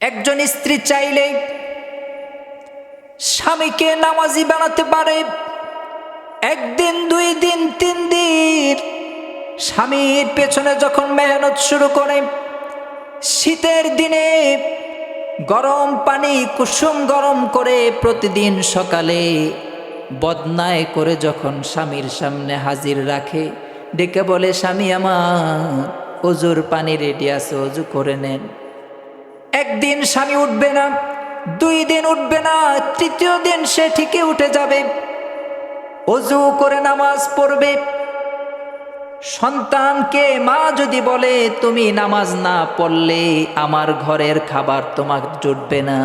একজন স্ত্রী চাইলে স্বামীকে নামাজি বানাতে পারে। একদিন, 2 দিন, 3 দিন স্বামীর পেছনে যখন মেহনত শুরু করে, শীতের দিনে গরম পানি কুসুম গরম করে প্রতিদিন সকালে বদনায় করে যখন স্বামীর সামনে হাজির রাখে, ডেকে বলে, স্বামী আমার ওজুর পানি রেডি আছে, ওজু করে নেন। একদিন স্বামী উঠবে না, 2 দিন উঠবে না, 3য় দিন সে ঠিকই উঠে যাবে, ওজু করে নামাজ পড়বে। সন্তানকে মা যদি বলে, তুমি নামাজ না পড়লে আমার ঘরের খাবার তোমার জুটবে না,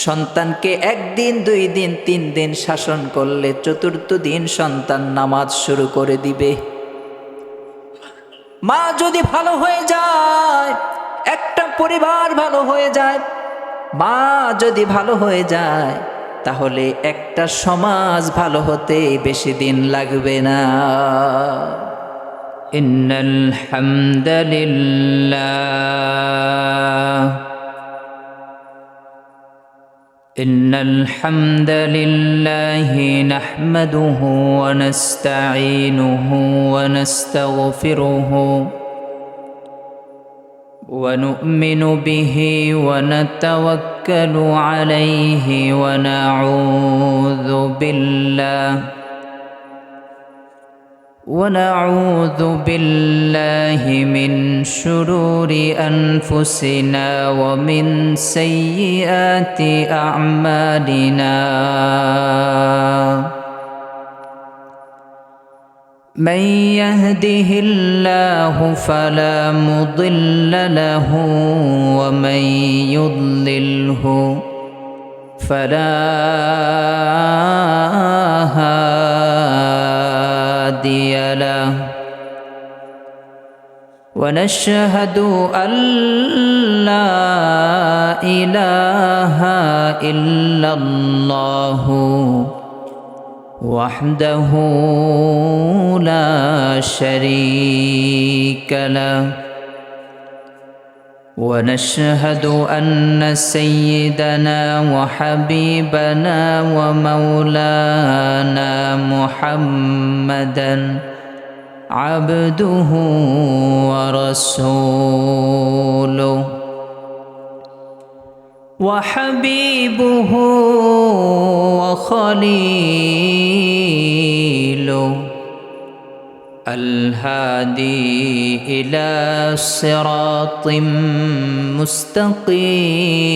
সন্তানকে 1 দিন, 2 দিন, 3 দিন শাসন করলে 4র্থ দিন সন্তান নামাজ শুরু করে দিবে। মা যদি ভালো হয়ে যায়, একটা পরিবার ভালো হয়ে যায়। মা যদি ভালো হয়ে যায়, তাহলে একটা সমাজ ভালো হতে বেশি দিন লাগবে না। ইন্নাল হামদালিল্লাহ ইন্নাল হামদালিল্লাহি নাহমাদুহু ওয়া নাস্তাঈনুহু ওয়া নাস্তাগফিরুহু ونؤمن به ونتوكل عليه ونعوذ بالله من شرور أنفسنا ومن سيئات أعمالنا. من يهده الله فلا مضل له ومن يضلله فلا هادي له. ونشهد أن لا إله إلا الله وحده لا شريك له. ونشهد أن سيدنا وحبيبنا ومولانا محمدا عبده ورسوله وحبيبه وخليله الهادي إلى صراط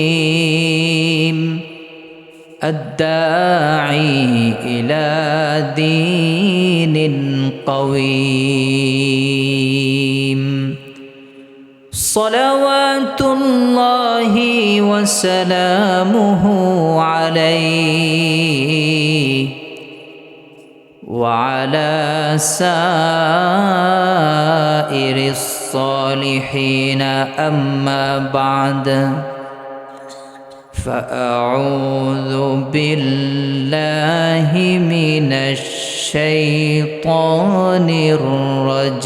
مستقيم الداعي إلى دين قويم. صلوات الله وسلامه عليه وعلى سائر الصالحين. أما بعد، فأعوذ بالله من الشيطان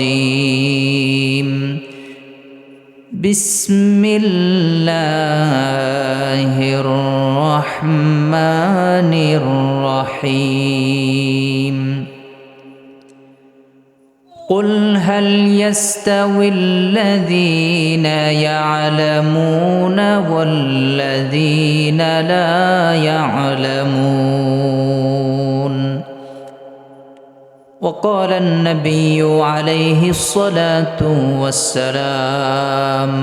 الرجيم. بسم الله الرحمن الرحيم. قل هل يستوي الذين يعلمون والذين لا يعلمون. وقال النبي عليه الصلاة والسلام: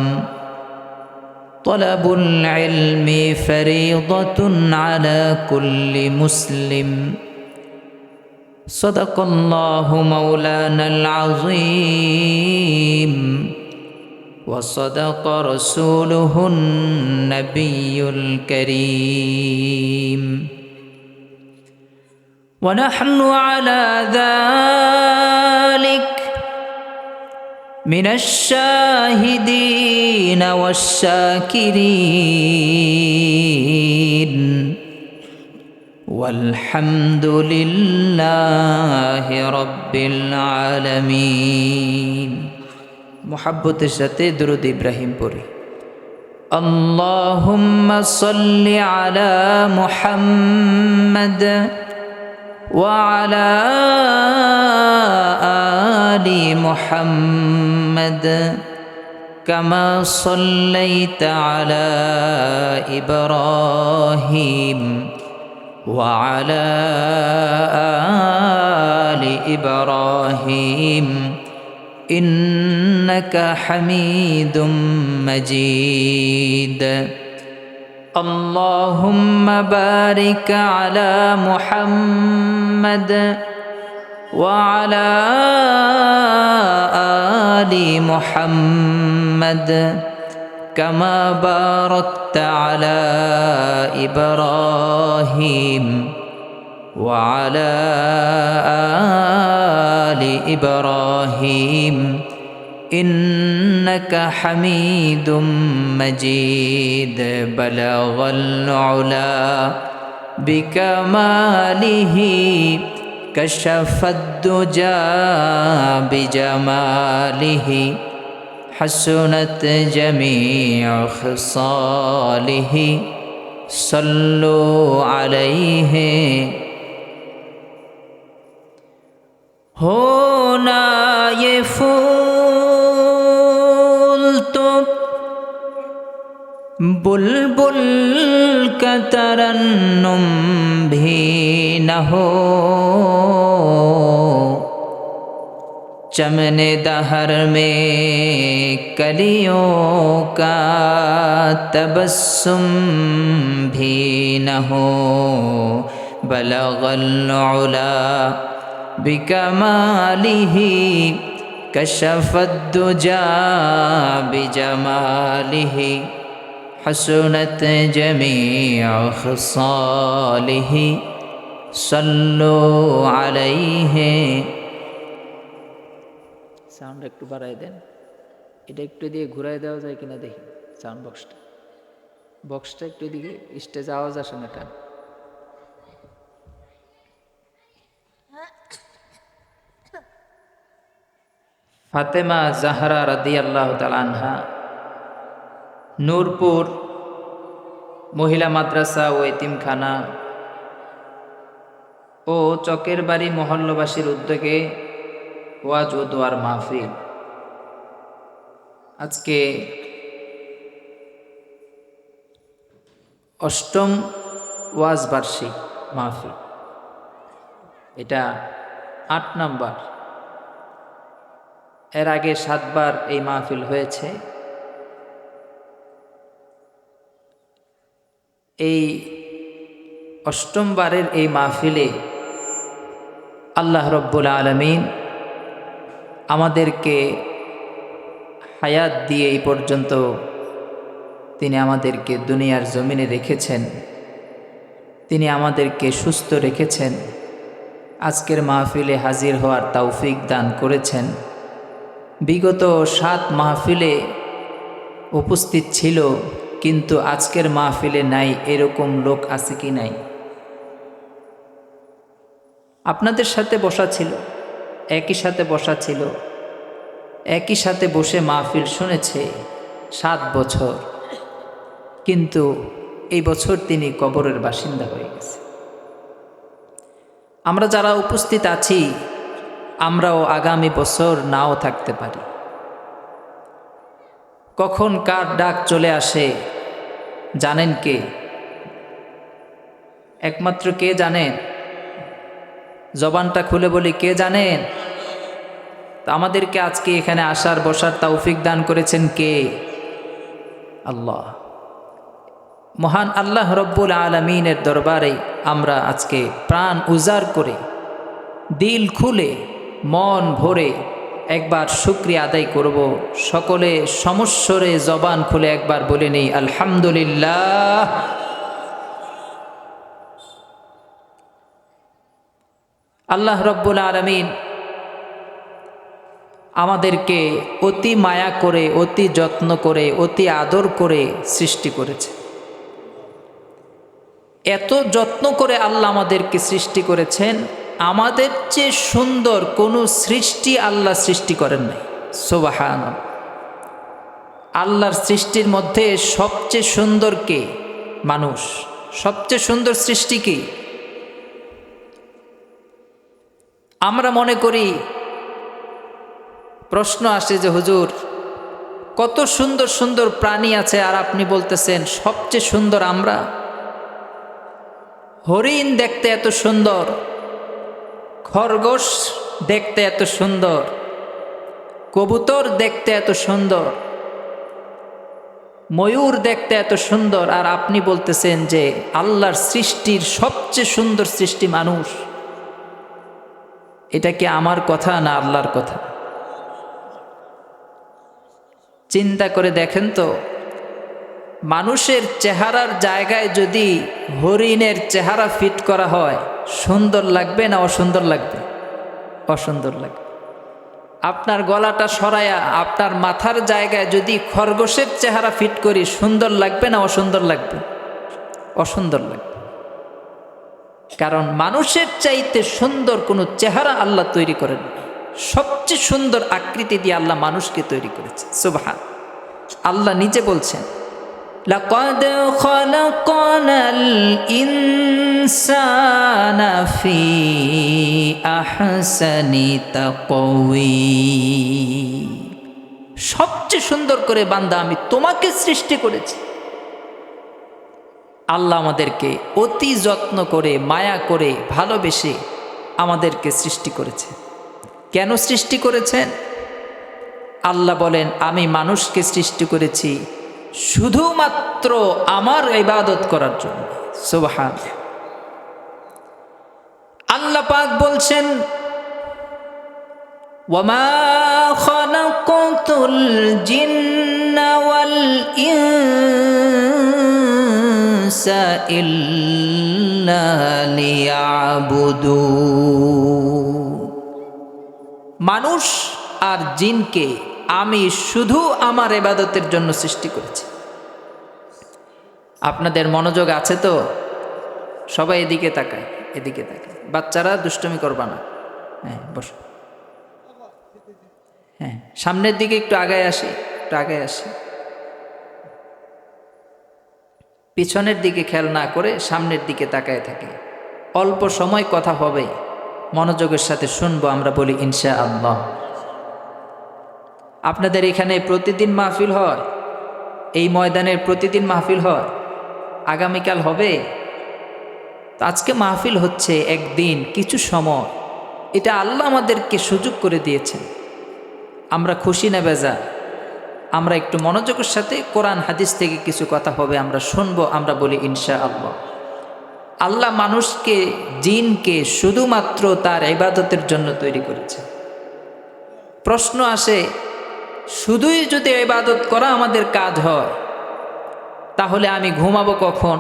طلب العلم فريضة على كل مسلم. صدق الله مولانا العظيم وصدق رسوله النبي الكريم. ونحن على ذلك من الشاهدين والشاكرين، والحمد لله رب العالمين. محبت الشتى درود إبراهيم پوری. اللهم صل على محمد وعلى آل محمد كما صليت على إبراهيم وعلى آل إبراهيم إنك حميد مجيد اللهم بارك على محمد وعلى آل محمد كما باركت على إبراهيم وعلى آل إبراهيم إنك حميد مجيد بلغ العلا بكماله كشف الدجى بجماله حسنت جميع خصاله صلوا عليه होना ये फूल तो बुलबुल का तरन्नुम भी न हो चमने दहर में कलियों का तबस्सुम भी न हो बलगल उला बिकमालिह कशफद्दुजा बिजमालिह हसनत जमीअ खसालिह सल्लु अलैहि সাউন্ড একটু বাড়াই দেন এটা একটু দিয়ে ঘুরাই দেওয়া যায় কিনা দেখি সাউন্ড বক্সটা একটু দিকে স্টেজ আওয়াজ আসে না কেন ফাতেমা জাহরা রাদিয়াল্লাহু তাআলা আনহা নূরপুর মহিলা মাদ্রাসা ও এতিমখানা ও চকের বাড়ি মহল্লাবাসীর উদ্যোগে ওয়াজ ও দোয়ার মাহফিল আজকে ৮ম ওয়াজ বার্ষিক মাহফিল এটা ৮ নাম্বার এর আগে ৭ বার এই মাহফিল হয়েছে এই ৮ম বারের এই মাহফিলে আল্লাহ রব্বুল আলামিন আমাদেরকে হায়াত দিয়ে এই পর্যন্ত তিনি আমাদেরকে দুনিয়ার জমিনে রেখেছেন তিনি আমাদেরকে সুস্থ রেখেছেন আজকের মাহফিলে হাজির হওয়ার তৌফিক দান করেছেন বিগত ৭ মাহফিলে উপস্থিত ছিল কিন্তু আজকের মাহফিলে নাই এরকম লোক আছে কি নাই আপনাদের সাথে বসা ছিল একই সাথে বসা ছিল একই সাথে বসে মাহফিল শুনেছে ৭ বছর কিন্তু এই বছর তিনি কবরের বাসিন্দা হয়ে গেছে আমরা যারা উপস্থিত আছি আমরাও আগামী বছর নাও থাকতে পারি কখন কার ডাক চলে আসে জানেন কে একমাত্র কে জানেন জবানটা খুলে বলি কে জানেন তা আমাদেরকে আজকে এখানে আসার বসার তৌফিক দান করেছেন কে আল্লাহ মহান আল্লাহ রব্বুল আলামিনের দরবারে আমরা আজকে প্রাণ উজাড় করে দিল খুলে মন ভরে একবার শুকরিয়া আদায় করব সকলে সমস্বরে জবান খুলে একবার বলে নেই আলহামদুলিল্লাহ আল্লাহ রব্বুল আলামিন আমাদেরকে অতি মায়া করে অতি যত্ন করে অতি আদর করে সৃষ্টি করেছে এত যত্ন করে আল্লাহ আমাদেরকে সৃষ্টি করেছেন আমাদের চেয়ে সুন্দর কোনো সৃষ্টি আল্লাহ সৃষ্টি করেন নাই সুবহানাল্লাহ আল্লাহর সৃষ্টির মধ্যে সবচেয়ে সুন্দর কে? মানুষ। সবচেয়ে সুন্দর সৃষ্টি কি? আমরা মনে করি, প্রশ্ন আসে যে হুজুর কত সুন্দর সুন্দর প্রাণী আছে আর আপনি বলতেছেন সবচেয়ে সুন্দর আমরা। হরিণ দেখতে এত সুন্দর, খরগোশ দেখতে এত সুন্দর, কবুতর দেখতে এত সুন্দর, ময়ূর দেখতে এত সুন্দর, আর আপনি বলতেছেন যে আল্লাহর সৃষ্টির সবচেয়ে সুন্দর সৃষ্টি মানুষ। এটা কি আমার কথা না আল্লাহর কথা? চিন্তা করে দেখেন তো, মানুষের চেহারার জায়গায় যদি হরিণের চেহারা ফিট করা হয়, সুন্দর লাগবে না অসুন্দর লাগবে? অসুন্দর লাগবে। আপনার গলাটা সরায়া আপনার মাথার জায়গায় যদি খরগোশের চেহারা ফিট করি, সুন্দর লাগবে না অসুন্দর লাগবে? অসুন্দর লাগবে। কারণ মানুষের চাইতে সুন্দর কোনো চেহারা আল্লাহ তৈরি করেন। সবচেয়ে সুন্দর আকৃতি দিয়ে আল্লাহ মানুষকে তৈরি করেছে। সুবহান আল্লাহ নিজে বলছেন, লাকাদ খালাকানাল ইনসানা ফি আহসানি তাকওয়িম। সবচেয়ে সুন্দর করে বান্দা আমি তোমাকে সৃষ্টি করেছি। আল্লাহ আমাদেরকে অতি যত্ন করে, মায়া করে, ভালোবেসে আমাদেরকে সৃষ্টি করেছে। কেন সৃষ্টি করেছেন? আল্লাহ বলেন, আমি মানুষকে সৃষ্টি করেছি শুধুমাত্র আমার ইবাদত করার জন্য। সুবহান। আল্লাহ পাক বলছেন, ওয়ামা খালাকাতুল জিন্না ওয়াল ইনসা ইল্লা লিয়াবুদুন। মানুষ আর জিনকে আমি শুধু আমার ইবাদতের জন্য সৃষ্টি করেছি। আপনাদের মনোযোগ আছে তো? সবাই এদিকে তাকায়, এদিকে তাকায়। বাচ্চারা দুষ্টুমি করবা না। হ্যাঁ, বসো। হ্যাঁ, সামনের দিকে একটু আগায় আসি, একটু আগায় আসি। পিছনের দিকে খেয়াল না করে সামনের দিকে তাকায় থাকে। অল্প সময় কথা হবে, মনোযোগের সাথে শুনবো। আমরা বলি ইনশাআল্লাহ। আপনাদের এখানে প্রতিদিন মাহফিল হয়? এই ময়দানের প্রতিদিন মাহফিল হয়? আগামীকাল হবে? তো আজকে মাহফিল হচ্ছে একদিন, কিছু সময়। এটা আল্লাহ আমাদেরকে সুযোগ করে দিয়েছেন। আমরা খুশি না বেজার? আমরা একটু মনোযোগের সাথে কোরআন হাদিস থেকে কিছু কথা হবে, আমরা শুনবো। আমরা বলি ইনশাআল্লাহ। আল্লাহ মানুষকে, জিনকে শুধুমাত্র তার ইবাদতের জন্য তৈরি করেছে। প্রশ্ন আসে, শুধুই যদি ইবাদত করা আমাদের কাজ হয়, তাহলে আমি ঘুমাবো কখন,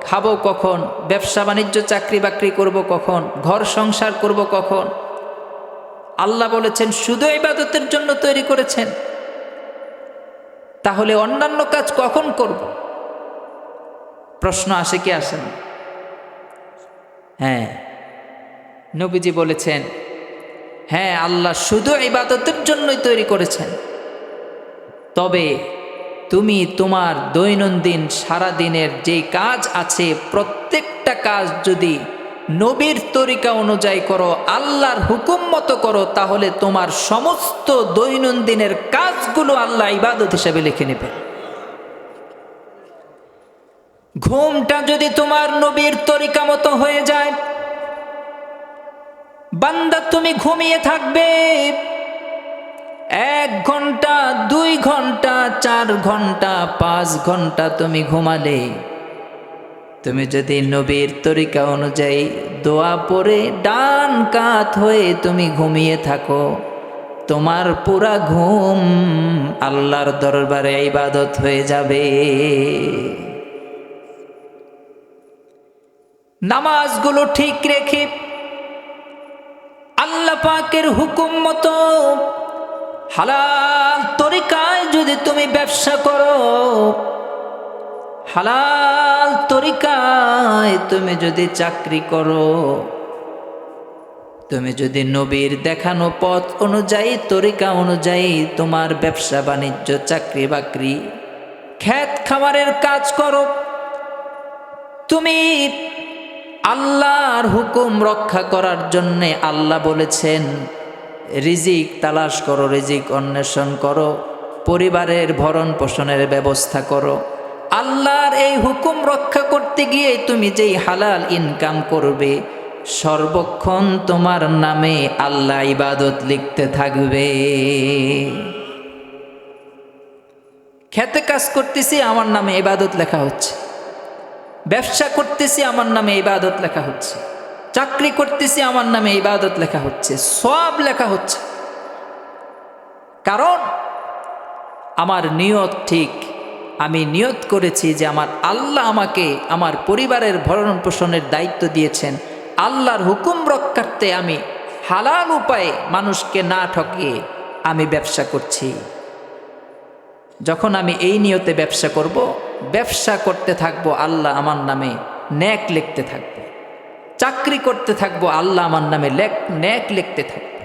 খাবো কখন, ব্যবসা বাণিজ্য চাকরি বাকরি করব কখন, ঘর সংসার করব কখন? আল্লাহ বলেছেন শুধু ইবাদতের জন্য তৈরি করেছেন, তাহলে অন্যান্য কাজ কখন করব? প্রশ্ন আসে কি আসে না? হ্যাঁ, নবীজি বলেছেন, হ্যাঁ আল্লাহ শুধু ইবাদতের জন্যই তৈরি করেছেন। তবে তুমি তোমার দৈনন্দিন সারাদিনের যে কাজ আছে, প্রত্যেকটা কাজ যদি নবীর তরিকা অনুযায়ী করো, আল্লাহর হুকুম মতো করো, তাহলে তোমার সমস্ত দৈনন্দিনের কাজগুলো আল্লাহ ইবাদত হিসেবে লিখে নেবেন। ঘুমটা যদি তোমার নবীর তরিকা মতো হয়ে যায়, বান্দা তুমি ঘুমিয়ে থাকবে 1 ঘন্টা, 2 ঘন্টা, 4 ঘন্টা, 5 ঘন্টা তুমি ঘুমালে, তুমি যদি নবীর তরিকা অনুযায়ী দোয়া পড়ে ডান কাত হয়ে তুমি ঘুমিয়ে থাকো, তোমার পুরা ঘুম আল্লাহর দরবারে ইবাদত হয়ে যাবে। নামাজগুলো ঠিক রেখে আল্লাহ পাকের হুকুম মতো হালাল তরিকায় যদি তুমি ব্যবসা করো, হালাল তরিকায় তুমি যদি চাকরি করো, তুমি যদি নবীর দেখানো পথ অনুযায়ী, তরিকা অনুযায়ী তোমার ব্যবসা বাণিজ্য, চাকরি বাকরি, ক্ষেত খামারের কাজ করো, তুমি আল্লাহর হুকুম রক্ষা করার জন্যে আল্লাহ বলেছেন রিজিক তালাশ করো, রিজিক অন্বেষণ করো, পরিবারের ভরণ পোষণের ব্যবস্থা করো। আল্লাহর এই হুকুম রক্ষা করতে গিয়ে তুমি যেই হালাল ইনকাম করবে, সর্বক্ষণ তোমার নামে আল্লাহ ইবাদত লিখতে থাকবে। খেতে কাজ করতেছি, আমার নামে ইবাদত লেখা হচ্ছে। ব্যবসা করতেছি, আমার নামে ইবাদত লেখা হচ্ছে। চাকরি করতেছি, আমার নামে ইবাদত লেখা হচ্ছে, সওয়াব লেখা হচ্ছে। কারণ আমার নিয়ত ঠিক। আমি নিয়ত করেছি যে আমার আল্লাহ আমাকে আমার পরিবারের ভরণ পোষণের দায়িত্ব দিয়েছেন। আল্লাহর হুকুম রক্ষার্থে আমি হালাল উপায়ে মানুষকে না ঠকিয়ে আমি ব্যবসা করছি। যখন আমি এই নিয়তে ব্যবসা করব, ব্যবসা করতে থাকবো, আল্লাহ আমার নামে নেক লিখতে থাকবে। চাকরি করতে থাকবো, আল্লাহ আমার নামে নেক লিখতে থাকবে।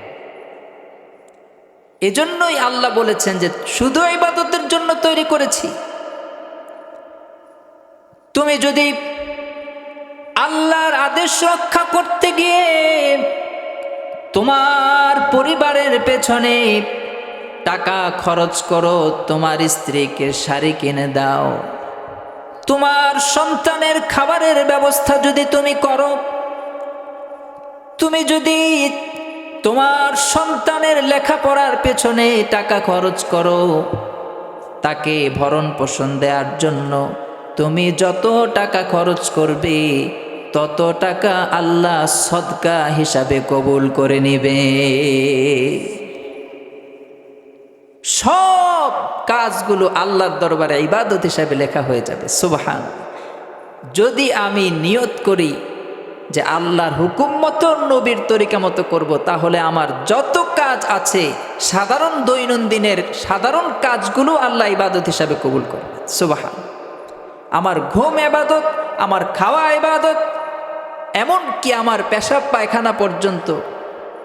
এজন্যই আল্লাহ বলেছেন যে শুধু ইবাদতের জন্য তৈরি করেছি। তুমি যদি আল্লাহর আদেশ রক্ষা করতে গিয়ে তোমার পরিবারের পেছনে টাকা খরচ করো, তোমার স্ত্রীকে শাড়ি কিনে দাও, তোমার সন্তানের খাবারের ব্যবস্থা যদি তুমি করো, তুমি যদি তোমার সন্তানের লেখাপড়ার পেছনে টাকা খরচ করো, তাকে ভরণ পোষণ দেওয়ার জন্য তুমি যত টাকা খরচ করবে, তত টাকা আল্লাহ সদকা হিসাবে কবুল করে নিবে। সব কাজগুলো আল্লাহর দরবারে ইবাদত হিসাবে লেখা হয়ে যাবে। সুবহান। যদি আমি নিয়ত করি যে আল্লাহর হুকুম মতো, নবীর তরিকা মতো করব, তাহলে আমার যত কাজ আছে সাধারণ দৈনন্দিনের সাধারণ কাজগুলো আল্লাহ ইবাদত হিসাবে কবুল করবে। সুবহান। আমার ঘুম ইবাদত, আমার খাওয়া ইবাদত, এমনকি আমার পেশাব পায়খানা পর্যন্ত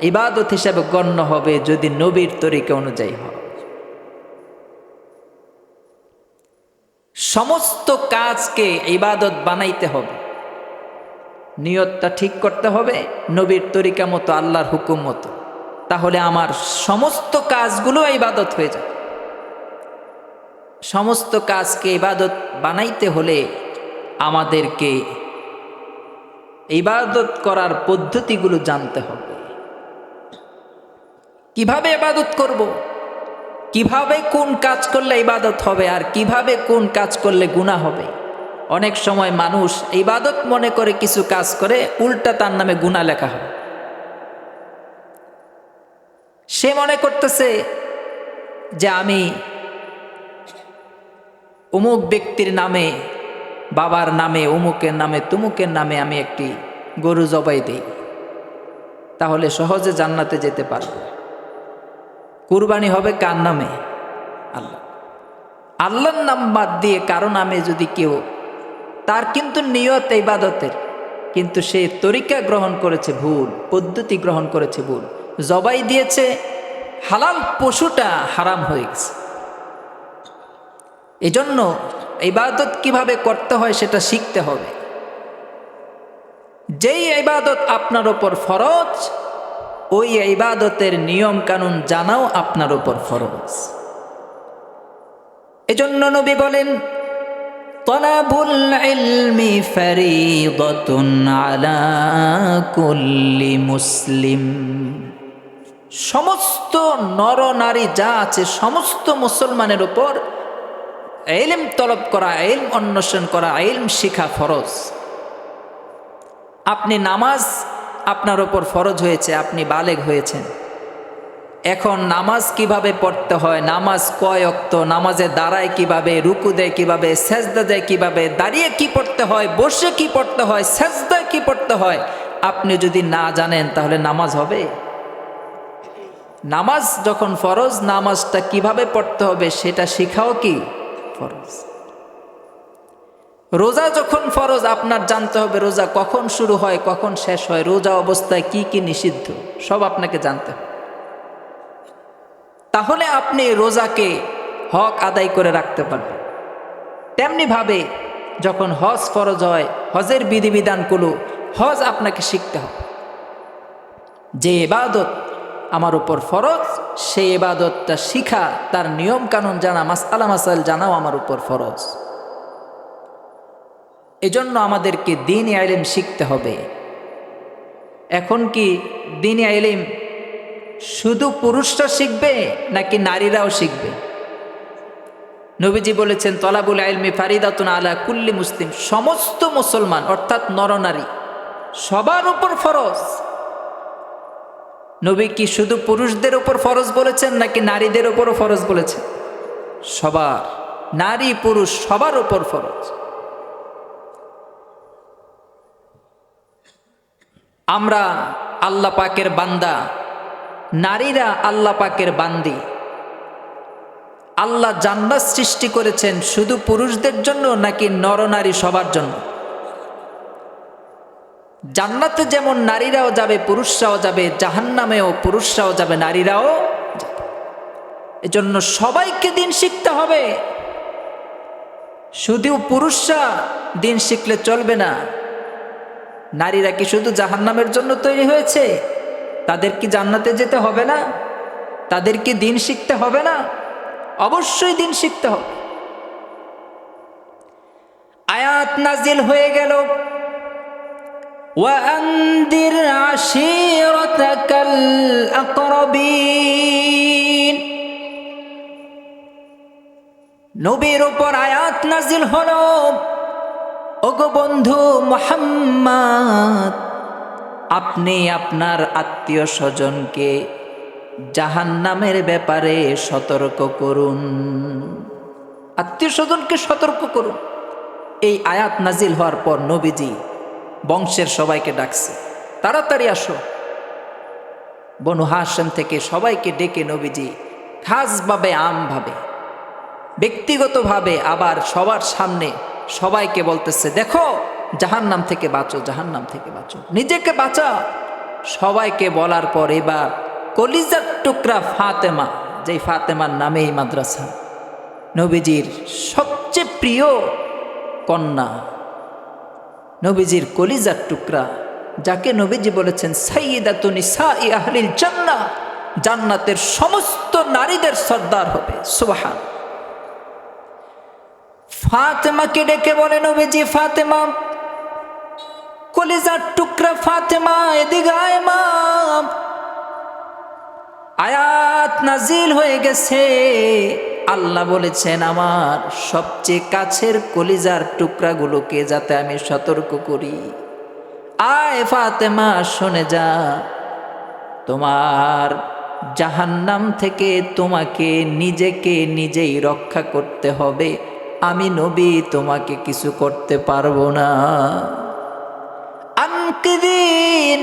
ইবাদত হিসাবে গণ্য হবে যদি নবীর তরিকা অনুযায়ী হয়। সমস্ত কাজকে ইবাদত বানাইতে হবে, নিয়তটা ঠিক করতে হবে নবীর তরিকা মতো, আল্লাহর হুকুম মতো, তাহলে আমার সমস্ত কাজগুলো ইবাদত হয়ে যাবে। সমস্ত কাজকে ইবাদত বানাইতে হলে আমাদেরকে ইবাদত করার পদ্ধতিগুলো জানতে হবে। কিভাবে ইবাদত করব, কিভাবে কোন কাজ করলে ইবাদত হবে, আর কিভাবে কোন কাজ করলে গুনাহ হবে। অনেক সময় মানুষ ইবাদত মনে করে কিছু কাজ করে, উল্টা তার নামে গুনাহ লেখা হয়। সে মনে করতেছে যে আমি অমুক ব্যক্তির নামে, বাবার নামে, অমুকের নামে, তুমুকের নামে আমি একটি গরু জবাই দিই, তাহলে সহজে জান্নাতে যেতে পারবে। কুরবানি হবে কার নামে? আল্লাহ। আল্লাহর নাম বাদ দিয়ে কারো নামে যদি কেউ, তার কিন্তু নিয়ত ইবাদতের, কিন্তু সে তরিকা গ্রহণ করেছে ভুল, পদ্ধতি গ্রহণ করেছে ভুল, জবাই দিয়েছে, হালাল পশুটা হারাম হয়ে গেছে। এজন্য ইবাদত কিভাবে করতে হয় সেটা শিখতে হবে। যেই ইবাদত আপনার উপর ফরজ, ওই ইবাদতের নিয়ম কানুন জানাও আপনার উপর ফরজ। এজন্য নবী বলেন, তলাবুল ইলমি ফরিদাতুন আলা কুল্লি মুসলিম। সমস্ত নর নারী যা আছে, সমস্ত মুসলমানের উপর ইলম তলব করা, ইলম অন্বেষণ করা, ইলম শিখা ফরজ। আপনি নামাজ আপনার উপর ফরজ হয়েছে, আপনি বালেগ হয়েছেন। এখন নামাজ কিভাবে পড়তে হয়, নামাজ কয় ওয়াক্ত, নামাজে দাঁড়ায় কিভাবে, রুকু দেয় কিভাবে, সেজদা দেয় কিভাবে, দাঁড়িয়ে কি পড়তে হয়, বসে কি পড়তে হয়, সেজদায় কি পড়তে হয়, আপনি যদি না জানেন তাহলে নামাজ হবে? নামাজ যখন ফরজ, নামাজটা কিভাবে পড়তে হবে সেটা শিখাও কি ফরজ। রোজা যখন ফরজ, আপনার জানতে হবে রোজা কখন শুরু হয় কখন শেষ হয়, রোজা অবস্থায় কি কি নিষিদ্ধ সব আপনাকে জানতে হবে। তাহলে আপনি রোজাকে হক আদায় করে রাখতে পারবেন। তেমনিভাবে যখন হজ ফরজ হয়, হজের বিধিবিধানগুলো হজ আপনাকে শিখতে হবে। যে ইবাদত আমার উপর ফরজ, সেই ইবাদতটা শিখা, তার নিয়ম কানুন জানা, মাসআলা মাসাইল জানাও আমার উপর ফরজ। এজন্য আমাদেরকে দ্বীনি ইলম শিখতে হবে। এখন কি দ্বীনি ইলম শুধু পুরুষরা শিখবে নাকি নারীরাও শিখবে? নবীজি বলেছেন তলাবুল ইলমি ফারিদাতুন আলা কুল্লি মুসলিম, সমস্ত মুসলমান অর্থাৎ নরনারী সবার উপর ফরজ। নবী কি শুধু পুরুষদের উপর ফরজ বলেছেন নাকি নারীদের উপরও ফরজ বলেছেন? সবার, নারী পুরুষ সবার উপর ফরজ। আমরা আল্লাহ পাকের বান্দা, নারীরা আল্লাহ পাকের বান্দি। আল্লাহ জান্নাত সৃষ্টি করেছেন শুধু পুরুষদের জন্য নাকি নরনারী সবার জন্য? জান্নাতে যেমন নারীরাও যাবে পুরুষরাও যাবে, জাহান্নামেও পুরুষরাও যাবে নারীরাও যাবে। এজন্য সবাইকে দিন শিখতে হবে। শুধু পুরুষরা দিন শিখলে চলবে না। নারীরা কি শুধু জাহান্নামের জন্য তৈরি হয়েছে? তাদের কি জান্নাতে যেতে হবে না? তাদের কি দিন শিখতে হবে না? অবশ্যই দিন শিখতে হবে। আয়াত নাজিল হয়ে গেল, ওয়ানদির আশিরাতাকাল আকরাবিন। নবীর উপর আয়াত নাজিল হলো, ওগো বন্ধু মুহাম্মদ, আপনি আপনার আত্মীয় স্বজনকে জাহান্নামের ব্যাপারে সতর্ক করুন। আত্মীয় স্বজনকে সতর্ক করুন। এই আয়াত নাজিল হওয়ার পর নবীজি বংশের সবাইকে ডাকছে, তাড়াতাড়ি আসো। বনু হাশিম থেকে সবাইকে ডেকে নবীজি খাসভাবে, আমভাবে, ব্যক্তিগতভাবে, আবার সবার সামনে সবাইকে বলতেছে, দেখো জাহান্নাম থেকে বাঁচো, জাহান্নাম থেকে বাঁচো, নিজেকে বাঁচা। সবাইকে বলার পর এবার কলিজার টুকরা ফাতেমা, যেই ফাতেমার নামে এই মাদ্রাসা, নবীজির সবচেয়ে প্রিয় কন্যা, নবীজির কলিজার টুকরা, যাকে নবীজি বলেছেন সাইয়্যিদাতু নিসাই আহলিল জান্নাহ, জান্নাতের সমস্ত নারীদের সর্দার হবে। সুবহান। ফাতেমাকে ডেকে বলে নবীজি, ফাতেমা, কলিজার টুকরা ফাতেমা, এদিকে আয় মা। আয়াত নাজিল হয়ে গেছে, আল্লাহ বলেছেন আমার সবচেয়ে কাছের কলিজার টুকরাগুলোকে যাতে আমি সতর্ক করি। আয় ফাতেমা, শুনে যা, তোমার জাহান্নাম থেকে তোমাকে নিজেকে নিজেই রক্ষা করতে হবে। আমি নবী তোমাকে কিছু করতে পারবো না। আনকিদি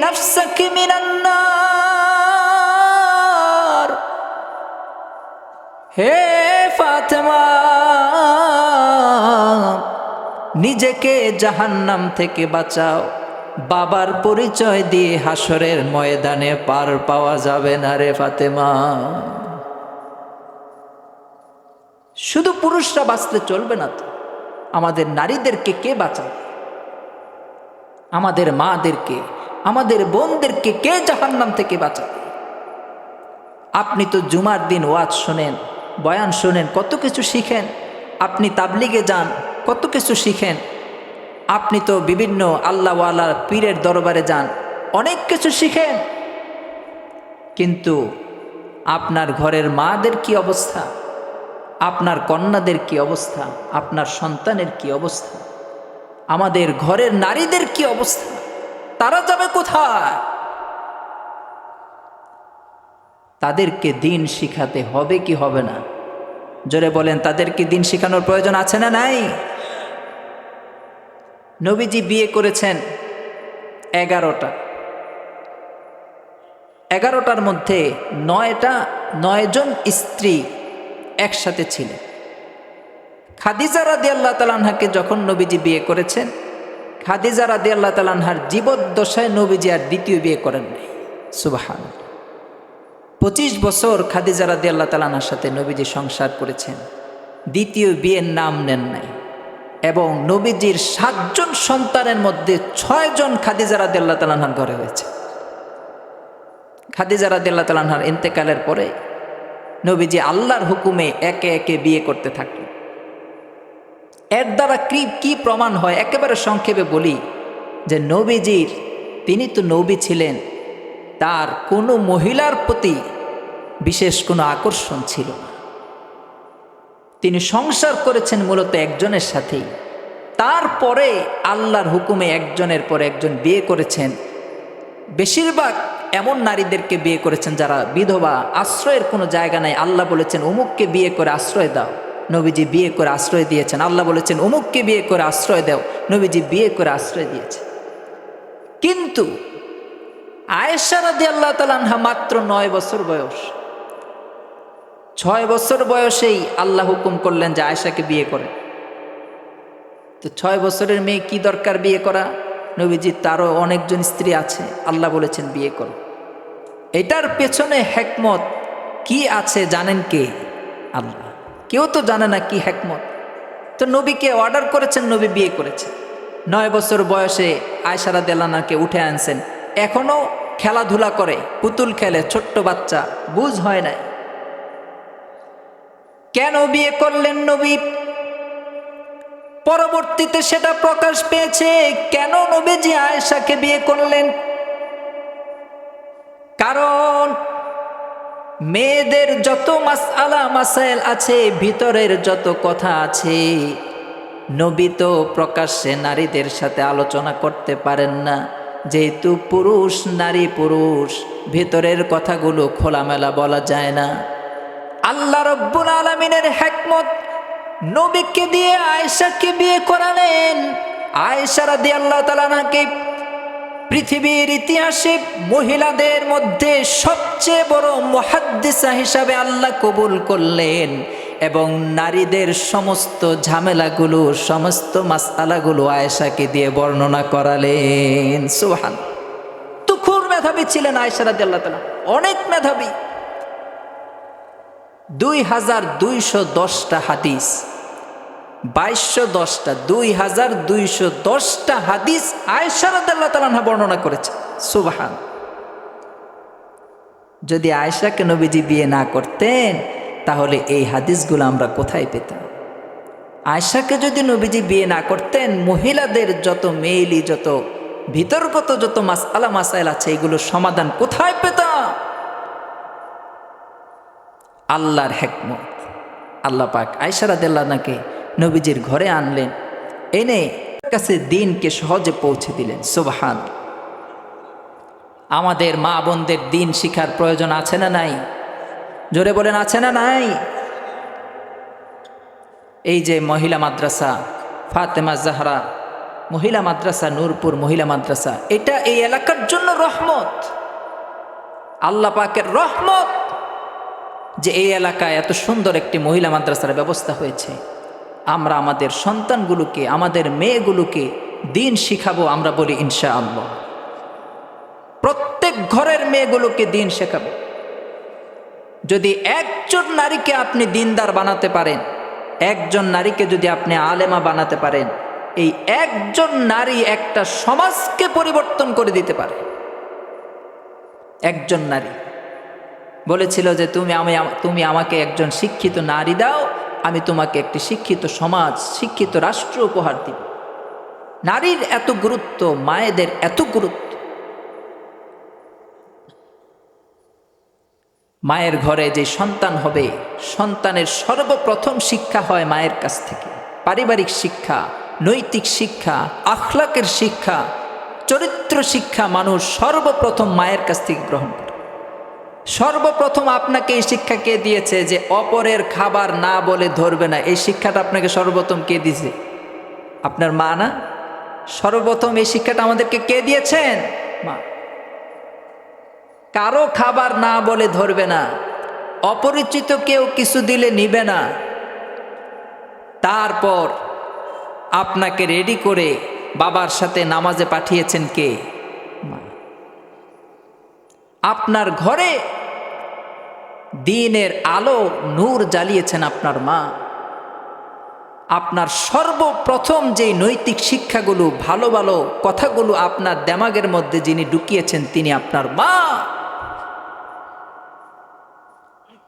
নাফসাকি মিনান নার, হে ফাতেমা, নিজেকে জাহান্নাম থেকে বাঁচাও। বাবার পরিচয় দিয়ে হাসরের ময়দানে পার পাওয়া যাবে না রে ফাতেমা। শুধু পুরুষরা বাঁচলে চলবে না তো, আমাদের নারীদেরকে কে বাঁচাবে? আমাদের মাদেরকে, আমাদের বোনদেরকে কে জাহান্নাম থেকে বাঁচাবে? আপনি তো জুমার দিন ওয়াজ শোনেন, বয়ান শোনেন, কত কিছু শিখেন। আপনি তাবলিগে যান, কত কিছু শিখেন। আপনি তো বিভিন্ন আল্লাহওয়ালা পীরের দরবারে যান, অনেক কিছু শিখেন। কিন্তু আপনার ঘরের মাদের কি অবস্থা? আপনার কন্যাদের কি অবস্থা? আপনার সন্তানের কি অবস্থা? আমাদের ঘরের নারীদের কি অবস্থা? তারা যাবে কোথায়? তাদেরকে দিন শিখাতে হবে কি হবে না? জোরে বলেন, তাদেরকে দিন শিখানোর প্রয়োজন আছে না নাই? নবীজি বিয়ে করেছেন 11টা। 11টার মধ্যে 9 জন স্ত্রী একসাথে ছিলেন। খাদিজা রাদিয়াল্লাহু তাআলা আনহাকে যখন নবীজি বিয়ে করেছেন, খাদিজা রাদিয়াল্লাহু তাআলা আনহার জীবদ্দশায় নবীজি আর দ্বিতীয় বিয়ে করেন নাই। সুবহানাল্লাহ। 25 বছর খাদিজা রাদিয়াল্লাহু তাআলা আনহার সাথে নবীজি সংসার করেছেন, দ্বিতীয় বিয়ের নাম নেন নাই। এবং নবীজির 7 জন সন্তানের মধ্যে 6 জন খাদিজা রাদিয়াল্লাহু তাআলা আনহার ঘরে হয়েছে। খাদিজা রাদিয়াল্লাহু তাআলা আনহার ইন্তেকালের পরে নবীজি আল্লাহর হুকুমে একে একে বিয়ে করতে থাকলেন। এর দ্বারা কি প্রমাণ হয় একেবারে সংক্ষেপে বলি, যে নবীজির, তিনি তো নবী ছিলেন, তার কোনো মহিলার প্রতি বিশেষ কোনো আকর্ষণ ছিল না। তিনি সংসার করেছেন মূলত একজনের সাথেই, তারপরে আল্লাহর হুকুমে একজনের পর একজন বিয়ে করেছেন। বেশিরভাগ এমন নারীদেরকে বিয়ে করেছেন যারা বিধবা, আশ্রয়ের কোনো জায়গা নাই। আল্লাহ বলেছেন অমুককে বিয়ে করে আশ্রয় দাও, নবীজি বিয়ে করে আশ্রয় দিয়েছেন। আল্লাহ বলেছেন অমুককে বিয়ে করে আশ্রয় দাও, নবীজি বিয়ে করে আশ্রয় দিয়েছে। কিন্তু আয়েশা রাদিয়াল্লাহু তাআলা আনহা মাত্র 9 বছর বয়স, 6 বছর বয়সেই আল্লাহ হুকুম করলেন যে আয়েশাকে বিয়ে করে। তো 6 বছরের মেয়ে কি দরকার বিয়ে করা? নবীজি তারও অনেকজন স্ত্রী আছে, আল্লাহ বলেছেন বিয়ে করো। এটার পেছনে হিকমত কি আছে জানেন কে? আল্লাহ। কেউ তো জানে না কি হিকমত। তো নবীকে অর্ডার করেছেন, নবী বিয়ে করেছেন। 9 বছর বয়সে আয়েশা রাদিয়াল্লাহু আনহাকে উঠে আনছেন। এখনো খেলাধুলা করে, পুতুল খেলে, ছোট্ট বাচ্চা, বুঝ হয় নাই। কেন বিয়ে করলেন নবী? পরবর্তীতে সেটা প্রকাশ পেয়েছে। কেন নবীজি আয়েশাকে বিয়ে করলেন? কারণ মেয়েদের যত মাসআলা মাসাইল আছে, ভিতরের যত কথা আছে, নবী তো প্রকাশ্যে নারীদের সাথে আলোচনা করতে পারেন না। যেহেতু পুরুষ, নারী পুরুষ, ভিতরের কথাগুলো খোলামেলা বলা যায় না। আল্লাহ রব্বুল আলামিনের হিকমত, নবীকে দিয়ে আয়েশাকে বিয়ে করালেন। আয়েশা রাদিয়াল্লাহু তাআলা আনহাকে পৃথিবীর ইতিহাসে মহিলাদের মধ্যে সবচেয়ে বড় মুহাদ্দিসা হিসাবে আল্লাহ কবুল করলেন, এবং নারীদের সমস্ত ঝামেলাগুলো, সমস্ত মাসআলাগুলো আয়েশাকে দিয়ে বর্ণনা করালেন। সুবহানাল্লাহ। তুখুর মেধাবী ছিলেন আয়েশা রাদিয়াল্লাহু তাআলা, অনেক মেধাবী। 2210টা হাদিস, 2210টা, 2210টা হাদিস আয়েশা রাদিয়াল্লাহু তাআলা আনহা বর্ণনা করেছে। সুবহান। যদি আয়েশাকে নবীজি বিয়ে না করতেন, তাহলে এই হাদিসগুলো আমরা কোথায় পেতাম? আয়েশাকে যদি নবীজি বিয়ে না করতেন, মহিলাদের যত মেইলি, যত ভিতরগত যত মাসআলা মাসাইল আছে, এগুলোর সমাধান কোথায় পেতাম? আল্লাহর হিকমত। আল্লাহ পাক আয়েশা রাদিয়াল্লাহু আনহাকে নবীজির ঘরে আনলেন, এনে কাছে দ্বীনকে সহজে পৌঁছে দিলেন। সুবহান। আমাদের মা বোনদের দ্বীন শিখার প্রয়োজন আছে না নাই? জোরে বলেন, আছে না নাই? এই যে মহিলা মাদ্রাসা, ফাতেমা জাহরা মহিলা মাদ্রাসা, নূরপুর মহিলা মাদ্রাসা, এটা এই এলাকার জন্য রহমত, আল্লাহ পাকের রহমত, যে এই এলাকায় এত সুন্দর একটি মহিলা মাদ্রাসার ব্যবস্থা হয়েছে। আমরা আমাদের সন্তানগুলোকে, আমাদের মেয়েগুলোকে দ্বীন শিখাবো। আমরা বলি ইনশাআল্লাহ, প্রত্যেক ঘরের মেয়েগুলোকে দ্বীন শেখাবো। যদি একজন নারীকে আপনি দ্বীনদার বানাতে পারেন, একজন নারীকে যদি আপনি আলেমা বানাতে পারেন, এই একজন নারী একটা সমাজকে পরিবর্তন করে দিতে পারে। একজন নারী বলেছিল যে তুমি আমাকে একজন শিক্ষিত নারী দাও, আমি তোমাকে একটি শিক্ষিত সমাজ, শিক্ষিত রাষ্ট্র উপহার দিব। নারীর এত গুরুত্ব, মায়েদের এত গুরুত্ব। মায়ের ঘরে যে সন্তান হবে, সন্তানের সর্বপ্রথম শিক্ষা হয় মায়ের কাছ থেকে। পারিবারিক শিক্ষা, নৈতিক শিক্ষা, আখলাকের শিক্ষা, চরিত্র শিক্ষা মানুষ সর্বপ্রথম মায়ের কাছ থেকে গ্রহণ করে। সর্বপ্রথম আপনাকে এই শিক্ষা কে দিয়েছে যে অপরের খাবার না বলে ধরবে না? এই শিক্ষাটা আপনাকে সর্বপ্রথম কে দিয়েছে? আপনার মা না? সর্বপ্রথম এই শিক্ষাটা আমাদেরকে কে দিয়েছেন? মা। কারো খাবার না বলে ধরবে না, অপরিচিত কেউ কিছু দিলে নিবে না, তারপর আপনাকে রেডি করে বাবার সাথে নামাজে পাঠিয়েছেন কে? মা। আপনার ঘরে দ্বীনের আলো নূর জ্বালিয়েছেন আপনার মা। আপনার সর্বপ্রথম যে নৈতিক শিক্ষাগুলো, ভালো ভালো কথাগুলো আপনার দিমাগের মধ্যে যিনি ঢুকিয়েছেন তিনি আপনার মা।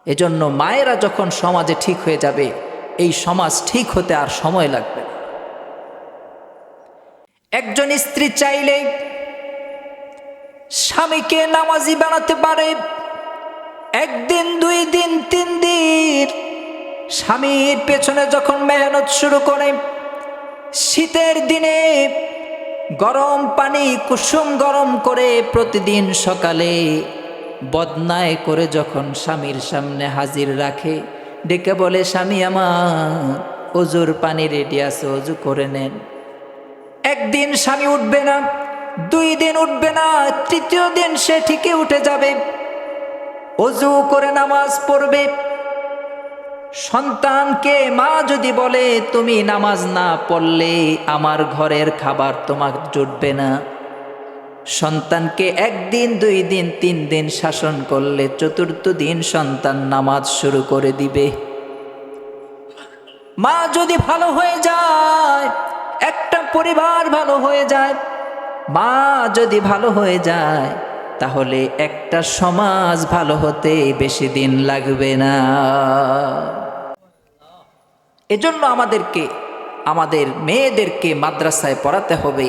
এজন্য মায়েরা যখন সমাজে ঠিক হয়ে যাবে, এই সমাজ ঠিক হতে আর সময় লাগবে না। একজন স্ত্রী চাইলে স্বামীকে নামাজি বানাতে পারে। একদিন, 2 দিন, 3 দিন স্বামীর পেছনে যখন মেহনত শুরু করে, শীতের দিনে গরম পানি কুসুম গরম করে প্রতিদিন সকালে বদনায় করে যখন স্বামীর সামনে হাজির রাখে, ডেকে বলে, স্বামী আমার ওজুর পানি রেডি আছে, ওজু করে নেন। একদিন স্বামী উঠবে না, 2 দিন উঠবে না, 3য় দিন সে ঠিকই উঠে যাবে, ওজু করে নামাজ পড়বে। সন্তানকে মা যদি বলে, তুমি নামাজ না পড়লে আমার ঘরের খাবার তোমার জুটবে না, সন্তানকে 1 দিন, 2 দিন, 3 দিন শাসন করলে 4র্থ দিন সন্তান নামাজ শুরু করে দিবে। মা যদি ভালো হয়ে যায়, একটা পরিবার ভালো হয়ে যায়। মা যদি ভালো হয়ে যায়, তাহলে একটা সমাজ ভালো হতে বেশি দিন লাগবে না। এজন্য আমাদেরকে আমাদের মেয়েদেরকে মাদ্রাসায় পড়াতে হবে।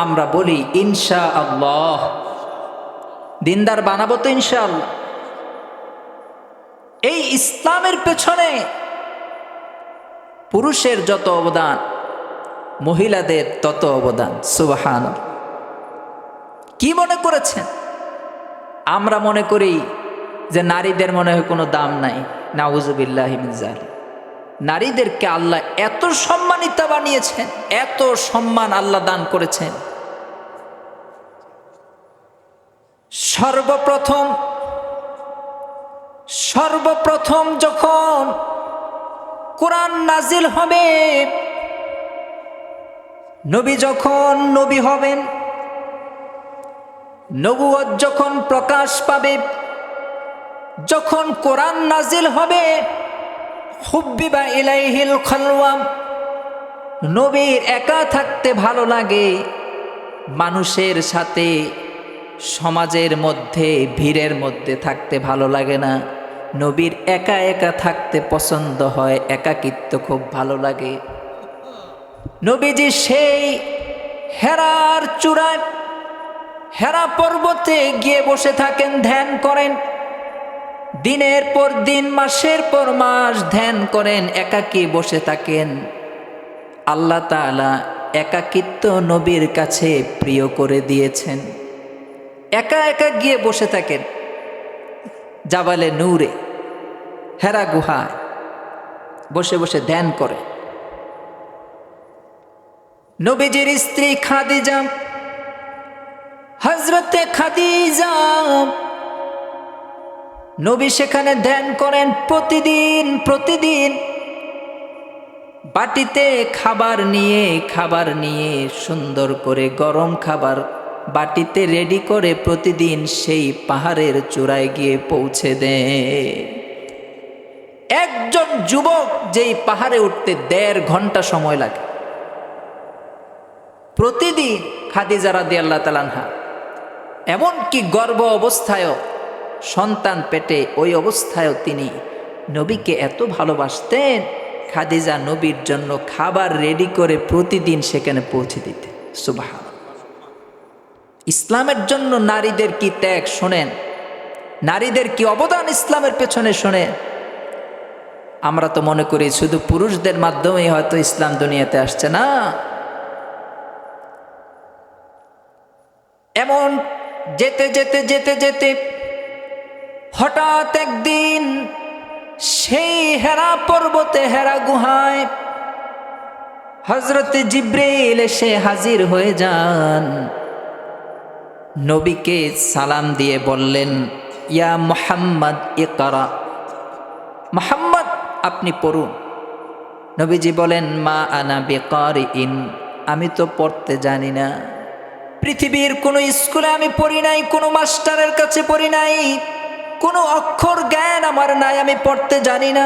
আমরা বলি ইনশাআল্লাহ, দিনদার বানাবো তো ইনশাআল্লাহ। এই ইসলামের পেছনে পুরুষের যত অবদান, মহিলাদের তত অবদান। সুবহানাল্লাহ। কি মনে করেছেন? আমরা মনে করি যে নারীদের মনে হয় কোনো দাম নাই। নাউযুবিল্লাহি মিন যালিক। নারীদেরকে আল্লাহ এত সম্মানিত বানিয়েছেন, এত সম্মান আল্লাহ দান করেছেন। সর্বপ্রথম যখন কোরআন নাজিল হবে, নবী যখন নবী হবেন, নবুয়ত যখন প্রকাশ পাবে, যখন কোরআন নাজিল হবে, হুব্বিবা ইলাইহিল খালওয়া, নবীর একা থাকতে ভালো লাগে, মানুষের সাথে সমাজের মধ্যে ভিড়ের মধ্যে থাকতে ভালো লাগে না। নবীর একা একা থাকতে পছন্দ হয়, একাকিত্ব খুব ভালো লাগে। নবীজি সেই হেরার চূড়ায়, হেরা পর্বতে গিয়ে বসে থাকেন, ধ্যান করেন, দিনের পর দিন, মাসের পর মাস ধ্যান করেন, একাকী বসে থাকেন। আল্লাহ তাআলা একাকিত্ব নবীর কাছে প্রিয় করে দিয়েছেন। একা একা গিয়ে বসে থাকেন জাবালে নূরে, হেরা গুহায় বসে বসে ধ্যান করে। নবীজির স্ত্রী খাদিজা, হযরতে খাদিজা, নবী সেখানে ধ্যান করেন প্রতিদিন বাটিতে খাবার নিয়ে সুন্দর করে গরম খাবার বাটিতে রেডি করে প্রতিদিন সেই পাহাড়ের চূড়ায় গিয়ে পৌঁছে দেয়। একজন যুবক যেই পাহাড়ে উঠতে 1.5 ঘন্টা সময় লাগে প্রতিদিন। খাদিজা রাদিয়াল্লাহু তাআলা আনহা এমনকি গর্ভ অবস্থায়ও, সন্তান পেটে, ওই অবস্থায়ও তিনি নবীকে এত ভালোবাসতেন। খাদিজা নবীর জন্য খাবার রেডি করে প্রতিদিন সেখানে পৌঁছে দিতে। সুবহানাল্লাহ। ইসলামের জন্য নারীদের কি ত্যাগ শোনেন, নারীদের কি অবদান ইসলামের পেছনে শোনেন। আমরা তো মনে করি শুধু পুরুষদের মাধ্যমেই হয়তো ইসলাম দুনিয়াতে আসছে, না। এমন যেতে হঠাৎ একদিন সেই হেরা পর্বতে, হেরা গুহায় হযরত জিবরিল এসে হাজির হয়ে যান। নবীকে সালাম দিয়ে বললেন, ইয়া মুহাম্মদ ইকরা, মুহাম্মদ আপনি পড়ুন। নবীজি বলেন, মা আনা বিকারিইন, আমি তো পড়তে জানি না। পৃথিবীর কোনো স্কুলে আমি পড়ি নাই, কোনো মাস্টারের কাছে পড়ি নাই, কোনো অক্ষর জ্ঞান আমার নাই, আমি পড়তে জানি না।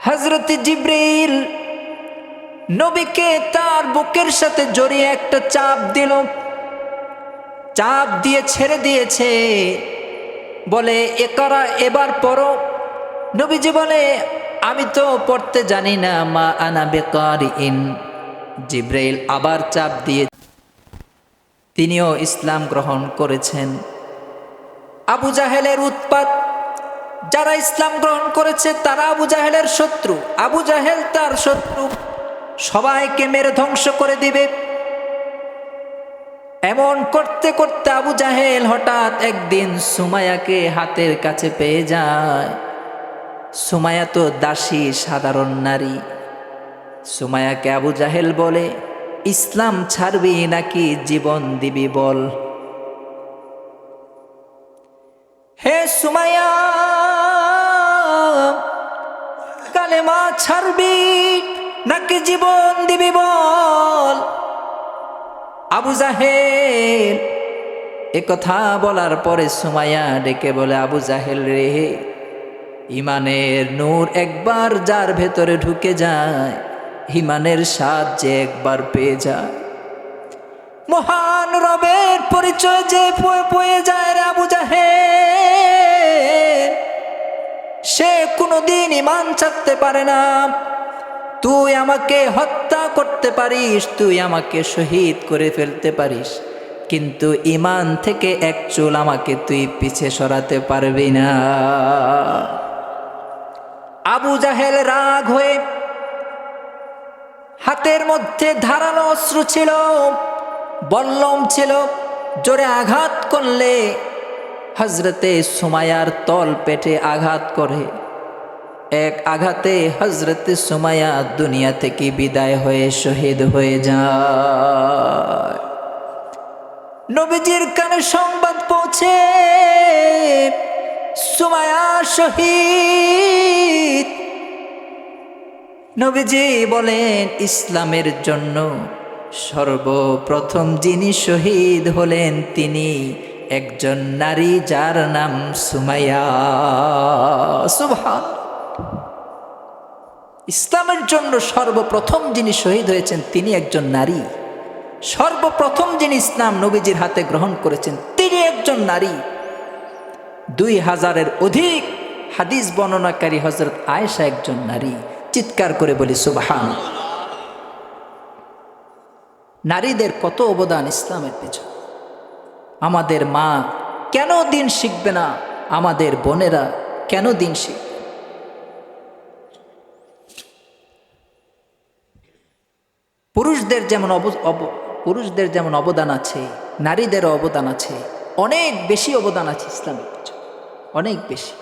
হযরত জিবরীল নবীকে তার বুকের সাথে জড়িয়ে একটা চাপ দিল, চাপ দিয়ে ছেড়ে দিয়েছে, বলে ইকরা, এবার পড়ো। নবীজি বলে, আমি তো পড়তে জানি না, মা আনা বিকারিইন। জিবরাইল আবার চাপ দিয়ে তিনিও ইসলাম গ্রহণ করেছেন। আবু জাহেলের উৎপাত, যারা ইসলাম গ্রহণ করেছে তারা আবু জাহেলের শত্রু, আবু জাহেল তার শত্রু, সবাইকে মেরে ধ্বংস করে দিবে। এমন করতে করতে আবু জাহেল হঠাৎ একদিন সুমাইয়াকে হাতের কাছে পেয়ে যায়। সুমাইয়া তো দাসী, সাধারণ নারী। সুমাইয়াকে আবু জাহেল বলে, ইসলাম ছাড়বি নাকি জীবন দিবি বল। হে সুমাইয়া, কালেমা ছাড়বি নাকি জীবন দিবি বল। আবু জাহেল এ কথা বলার পরে সুমাইয়া ডেকে বলে, আবু জাহেল রে, ইমানের নূর একবার যার ভেতরে ঢুকে যায়, ইমানের স্বাদ যে একবার পেয়ে যায়, মহান রবের পরিচয় যে পেয়ে যায় রে আবু জাহেল, সে কোনোদিন ইমান ছাড়তে পারে না। তুই আমাকে হত্যা করতে পারিস, তুই আমাকে শহীদ করে ফেলতে পারিস, কিন্তু ইমান থেকে এক চুল আমাকে তুই পিছে সরাতে পারবি না। আবু জাহেল রাগ হয়ে, হাতের মধ্যে ধারালো অস্ত্র ছিল, বল্লম ছিল, জোরে আঘাত করলে হযরতে সুমাইয়ার তল পেটে আঘাত করে। এক আঘাতে হযরতে সুমাইয়া দুনিয়া থেকে বিদায় হয়ে শহীদ হয়ে যায়। নবীজির কানে সংবাদ পৌঁছে, সুমাইয়া শহীদ। নবীজি বলেন, ইসলামের জন্য সর্বপ্রথম যিনি শহীদ হলেন তিনি একজন নারী, যার নাম সুমাইয়া। সুবহান। ইসলামের জন্য সর্বপ্রথম যিনি শহীদ হয়েছেন তিনি একজন নারী। সর্বপ্রথম যিনি ইসলাম নবীজির হাতে গ্রহণ করেছেন তিনি একজন নারী। 2000-এর অধিক হাদিস বর্ণনাকারী হযরত আয়েশা একজন নারী। চিৎকার করে বলি সুবহান। নারীদের কত অবদান ইসলামের পেছনে। আমাদের মা কেন দিন শিখবে না, আমাদের বোনেরা কেন দিন শিখবে। পুরুষদের যেমন অবদান আছে, নারীদেরও অবদান আছে, অনেক বেশি অবদান আছে ইসলামের পেছনে, অনেক বেশি।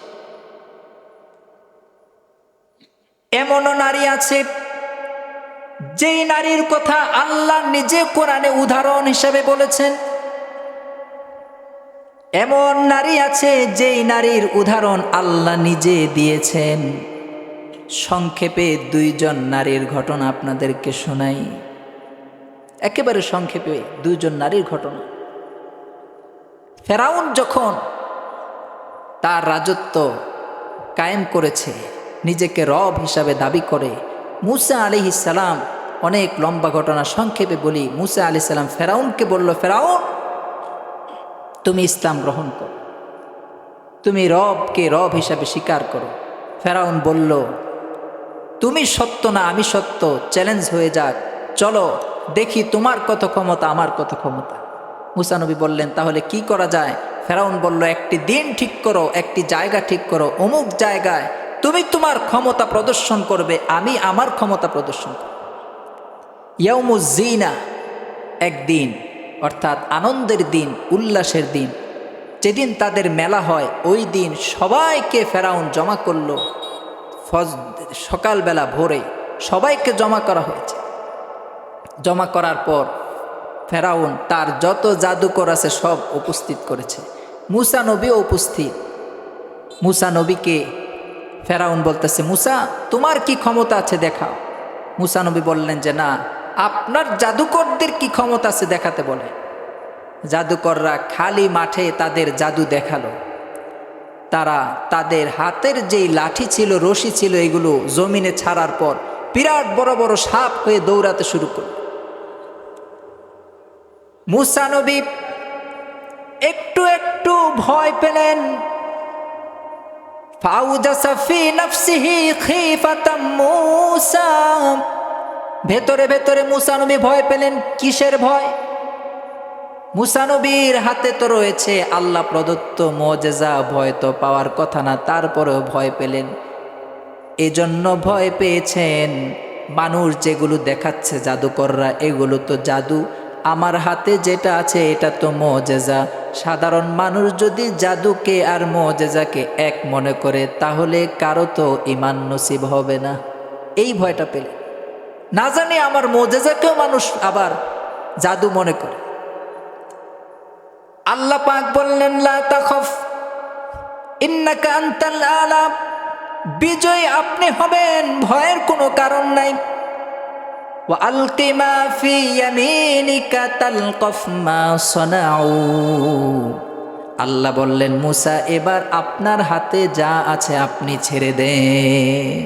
এমনও নারী আছে যেই নারীর কথা আল্লাহ নিজে কোরআনে উদাহরণ হিসেবে বলেছেন। এমন নারী আছে যেই নারীর উদাহরণ আল্লাহ নিজে দিয়েছেন। সংক্ষেপে 2 নারীর ঘটনা আপনাদেরকে শোনাই, একেবারে সংক্ষেপে 2 নারীর ঘটনা। ফেরাউন যখন তার রাজত্ব কায়েম করেছে, নিজেকে রব হিসাবে দাবি করে, মুসা আলাইহিস সালাম, অনেক লম্বা ঘটনা সংক্ষেপে বলি, মুসা আলাইহিস সালাম ফেরাউনকে বলল, ফেরাউন তুমি ইসলাম গ্রহণ করো, তুমি রবকে রব হিসাবে স্বীকার করো। ফেরাউন বলল, তুমি সত্য না আমি সত্য, চ্যালেঞ্জ হয়ে যাক, চলো দেখি তোমার কত ক্ষমতা আমার কত ক্ষমতা। মুসা নবী বললেন, তাহলে কি করা যায়? ফেরাউন বলল, একটি দিন ঠিক করো, একটি জায়গা ঠিক করো, অমুক জায়গায় তুমি তোমার ক্ষমতা প্রদর্শন করবে, আমি আমার ক্ষমতা প্রদর্শন করব। ইয়াউমুজ জিনা, একদিন, অর্থাৎ আনন্দের দিন, উল্লাসের দিন, যেদিন তাদের মেলা হয়, ওই দিন সবাইকে ফেরাউন জমা করল। সকালবেলা ভোরে সবাইকে জমা করা হয়েছে। জমা করার পর ফেরাউন তার যত জাদুকর আছে সব উপস্থিত করেছে। মুসা নবীও উপস্থিত। মুসা নবীকে ফেরাউন বলতেছে, মুসা তোমার কি ক্ষমতা আছে দেখাও। মুসা নবী বললেন যে না, আপনার জাদুকরদের কি ক্ষমতা আছে দেখাতে বলে। জাদুকররা খালি মাঠে তাদের জাদু দেখালো। তারা তাদের হাতের যেই লাঠি ছিল, রশি ছিল, এগুলো জমিনে ছাড়ার পর বিরাট বড় বড় সাপ হয়ে দৌড়াতে শুরু করল। মুসা নবী একটু একটু ভয় পেলেন। ফাউজাসা ফি নাফসিহি খিফাতাম মূসা, ভেতরে ভেতরে মুসা নবী ভয় পেলেন। কিসের ভয়? মুসা নবীর হাতে তো রয়েছে আল্লাহ প্রদত্ত মুজিজা, ভয় তো পাওয়ার কথা না, তারপরেও ভয় পেলেন। এজন্য ভয় পেয়েছেন, মানুষ যেগুলো দেখাচ্ছে জাদুকররা, এগুলো তো জাদু, আমার হাতে যেটা আছে এটা তো মুজিজা। সাধারণ মানুষ যদি জাদুকে আর মুজিজাকে এক মনে করে, তাহলে কারো তো ঈমান নসিব হবে না। এই ভয়টা পেলেন। না জানি আমার মুজিজাকেও মানুষ আবার জাদু মনে করে। আল্লাহ পাক বললেন, লা তাখাফ ইন্নাকা আনতাল আলা, বিজয় আপনি হবেন, ভয়ের কোনো কারণ নাই। ওয়া আলকি মা ফি ইয়ামিনিকা তালকাফ মা সানাউ, আল্লাহ বললেন মুসা এবার আপনার হাতে যা আছে আপনি ছেড়ে দেন।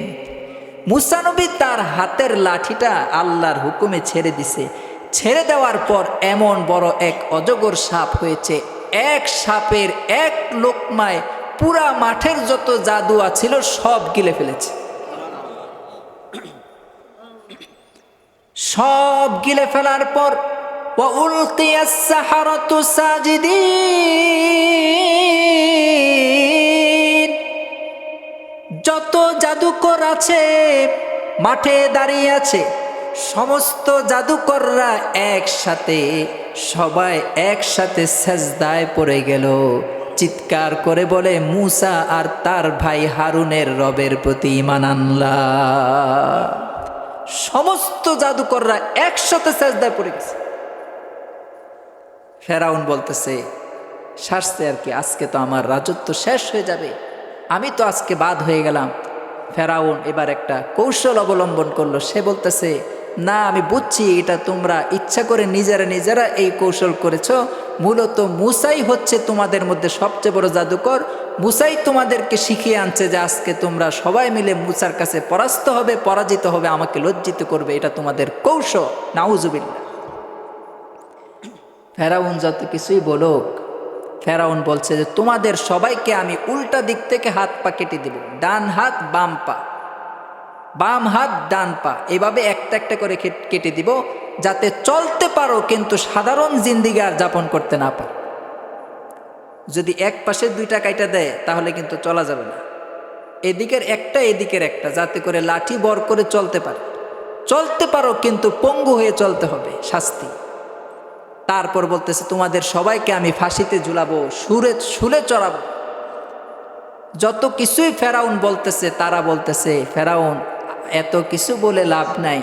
মুসা নবী তার হাতের লাঠিটা আল্লাহর হুকুমে ছেড়ে দিছে। ছেড়ে দেওয়ার পর এমন বড় এক অজগর সাপ হয়েছে, এক সাপের এক লোকমায় পুরা মাঠের যত জাদু ছিল সব গিলে ফেলেছে। সব গিলে ফেলার পর ওয়া উলকিয়াস সাহারাতু সাজিদিন, যত জাদুকর আছে মাঠে দাঁড়িয়ে আছে, সমস্ত জাদুকররা একসাথে, সবাই একসাথে সেজদায় পড়ে গেল। চিৎকার করে বলে, মুসা আর তার ভাই হারুনের রবের প্রতি ঈমান আনলাম। সমস্ত জাদুকররা একসাথে সেজদায় পড়ে গেছে। ফেরাউন বলতেছে, শাসছে আর কি, আজকে তো আমার রাজত্ব শেষ হয়ে যাবে, আমি তো আজকে বাদ হয়ে গেলাম। ফেরাউন এবার একটা কৌশল অবলম্বন করলো। সে বলতেছে, না আমি বুঝছি এটা তোমরা ইচ্ছা করে নিজেরা নিজেরা এই কৌশল করেছো, মূলত মুসাই হচ্ছে তোমাদের মধ্যে সবচেয়ে বড় জাদুকর। মুসাই তোমাদেরকে শিখিয়ে আনছে যে আজকে তোমরা সবাই মিলে মুসার কাছে পরাস্ত হবে, পরাজিত হবে, আমাকে লজ্জিত করবে, এটা তোমাদের কৌশল। নাউজুবিল্লাহ। ফেরাউন যত কিছুই বলুক, ফেরাউন বলছে যে তোমাদের সবাইকে আমি উল্টা দিক থেকে হাত পা কেটে দেব, ডান হাত বাম পা, বাম হাত ডান পা, এভাবে একটা একটা করে কেটে দিব, যাতে চলতে পারো কিন্তু সাধারণ জিন্দিগি আর যাপন করতে না পারো। যদি এক পাশে দুইটা কাইটা দেয় তাহলে কিন্তু চলা যাবে না, এদিকের একটা এদিকের একটা, যাতে করে লাঠি বর করে চলতে পারে। চলতে পারো কিন্তু পঙ্গু হয়ে চলতে হবে, শাস্তি। তারপর বলতেছে তোমাদের সবাইকে আমি ফাঁসিতে ঝুলাবো, শুলে চড়াবো। যত কিছুই ফেরাউন বলতেছে, তারা বলতেছে ফেরাউন এত কিছু বলে লাভ নাই,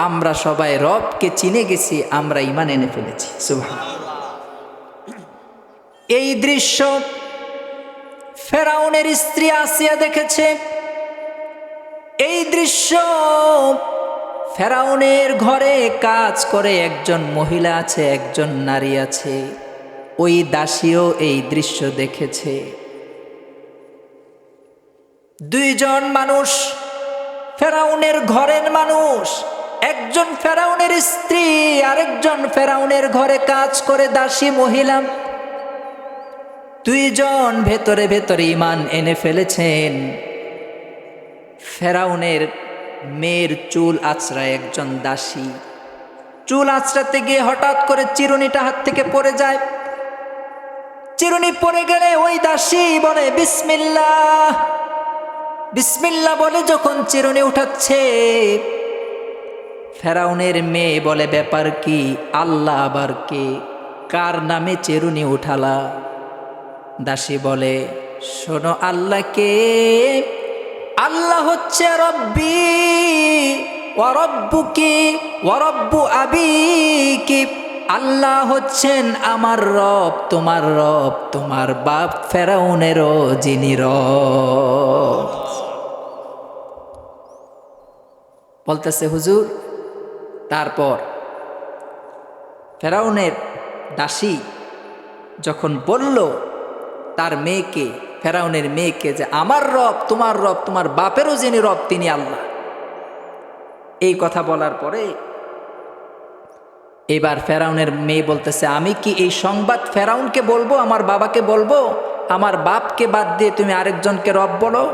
আমরা সবাই রবকে চিনে গেছি, আমরা ঈমান এনে ফেলেছি। সুবহানাল্লাহ। এই দৃশ্য ফেরাউনের স্ত্রী আসিয়া দেখেছে। এই দৃশ্য ফেরাউনের ঘরে কাজ করে একজন মহিলা আছে, একজন নারী আছে, ওই দাসীও এই দৃশ্য দেখেছে। দুইজন মানুষ, ফেরাউনের ঘরের মানুষ, একজন ফেরাউনের স্ত্রী, আরেকজন ফেরাউনের ঘরে কাজ করে দাসী মহিলা। দুইজন ভেতরে ভেতরে ঈমান এনে ফেলেছেন। ফেরাউনের মেয়ের চুল আঁচড়ায় একজন দাসী, চুল আঁচড়াতে গিয়ে হঠাৎ করে চিরুনিটা হাত থেকে পড়ে যায়। চিরুনি পড়ে গেলে ওই দাসী বলে বিসমিল্লাহ, বিসমিল্লাহ বলে যখন চিরুনি উঠাচ্ছে, ফেরাউনের মেয়ে বলে ব্যাপার কি, আল্লাহ আবার কে, কার নামে চিরুনি উঠালা? দাসী বলে শোনো, আল্লাহকে, আল্লাহ হচ্ছে রব্বি ওয়া রব্বুকি ওয়া রব্বু আবিকি, আল্লাহ হচ্ছেন আমার রব, তোমার রব, তোমার বাপ ফেরাউনেরও যিনি রব। বলতেছে হুজুর। তারপর ফেরাউনের দাসী যখন বলল তার মেয়েকে, ফেরাউনের মেয়েকে, যে আমার রব, তোমার বাপেরও যিনি রব তিনি আল্লাহ, এই কথা বলার পরে এবার ফেরাউনের মেয়ে বলতেছে, আমি কি এই সংবাদ ফেরাউনকে বলবো, আমার বাবাকে বলবো, আমার বাপকে বাদ দিয়ে তুমি আরেকজনকে রব বলো?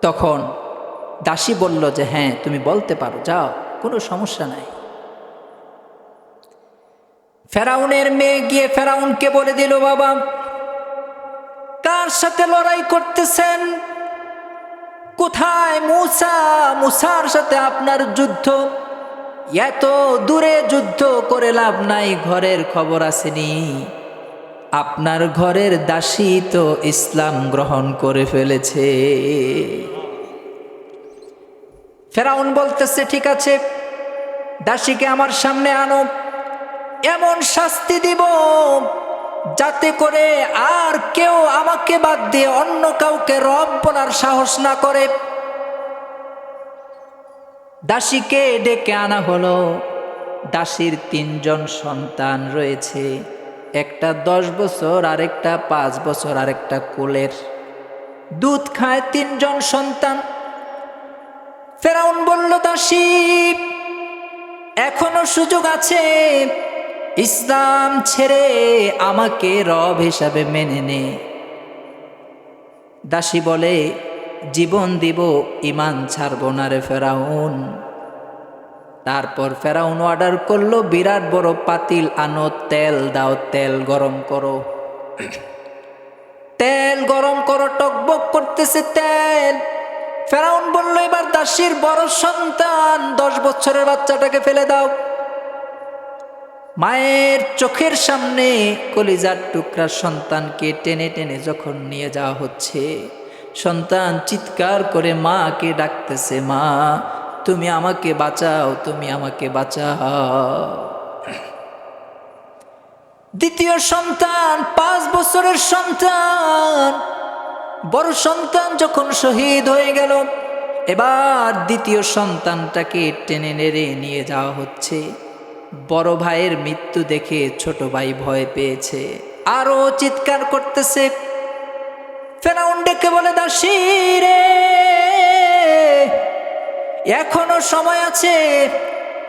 তখন দাসী বলল যে হ্যাঁ তুমি বলতে পারো, যাও, কোনো সমস্যা নাই। ফেরাউনের মেয়ে গিয়ে ফেরাউনকে বলে দিল, বাবা কার সাথে লড়াই করতেছেন? কোথায় মূসা? মূসার সাথে আপনার যুদ্ধ, এত দূরে যুদ্ধ করে লাভ নাই, ঘরের খবর আসেনি, আপনার ঘরের দাসী তো ইসলাম গ্রহণ করে ফেলেছে। ফেরাউন বলতেছে ঠিক আছে, দাসীকে আমার সামনে আনো, এমন শাস্তি দিব যাতে করে আর কেউ আমাকে বাদ দিয়ে অন্য কাউকে রব বলার সাহস না করে। দাসীকে ডেকে আনা হলো। দাসীর 3 জন সন্তান রয়েছে, একটা 10 বছর, আরেকটা 5 বছর, আরেকটা কোলের, দুধ খায় 3 জন সন্তান। ফেরাউন বলল, দাসী এখনো সুযোগ আছে, ইসলাম ছেড়ে আমাকে রব হিসাবে মেনে নে। দাসী বলে, জীবন দিব, ইমান ছাড়ব না রে ফেরাউন। তারপর ফেরাউন অর্ডার করলো, বিরাট বড় পাতিল আনো, তেল দাও, তেল গরম করো, তেল গরম করো, টকবক করতেছে তেল। ফেরাউন বলল, এবার দাসীর বড় সন্তান 10 বছরের বাচ্চাটাকে ফেলে দাও। মায়ের চোখের সামনে কলিজার টুকরা সন্তানকে টেনে টেনে যখন নিয়ে যাওয়া হচ্ছে, সন্তান চিৎকার করে মাকে ডাকতেছে, মা তুমি আমাকে বাঁচাও, তুমি আমাকে বাঁচাও। দ্বিতীয় সন্তান 5 বছরের সন্তান, বড় সন্তান যখন শহীদ হয়ে গেল, এবার দ্বিতীয় সন্তানটাকে টেনে নেড়ে নিয়ে যাওয়া হচ্ছে। বড় ভাইয়ের মৃত্যু দেখে ছোট ভাই ভয় পেয়েছে, আরো চিৎকার করতেছে। ফেরাউন ডেকে বলে, দাসী রে এখনো সময় আছে,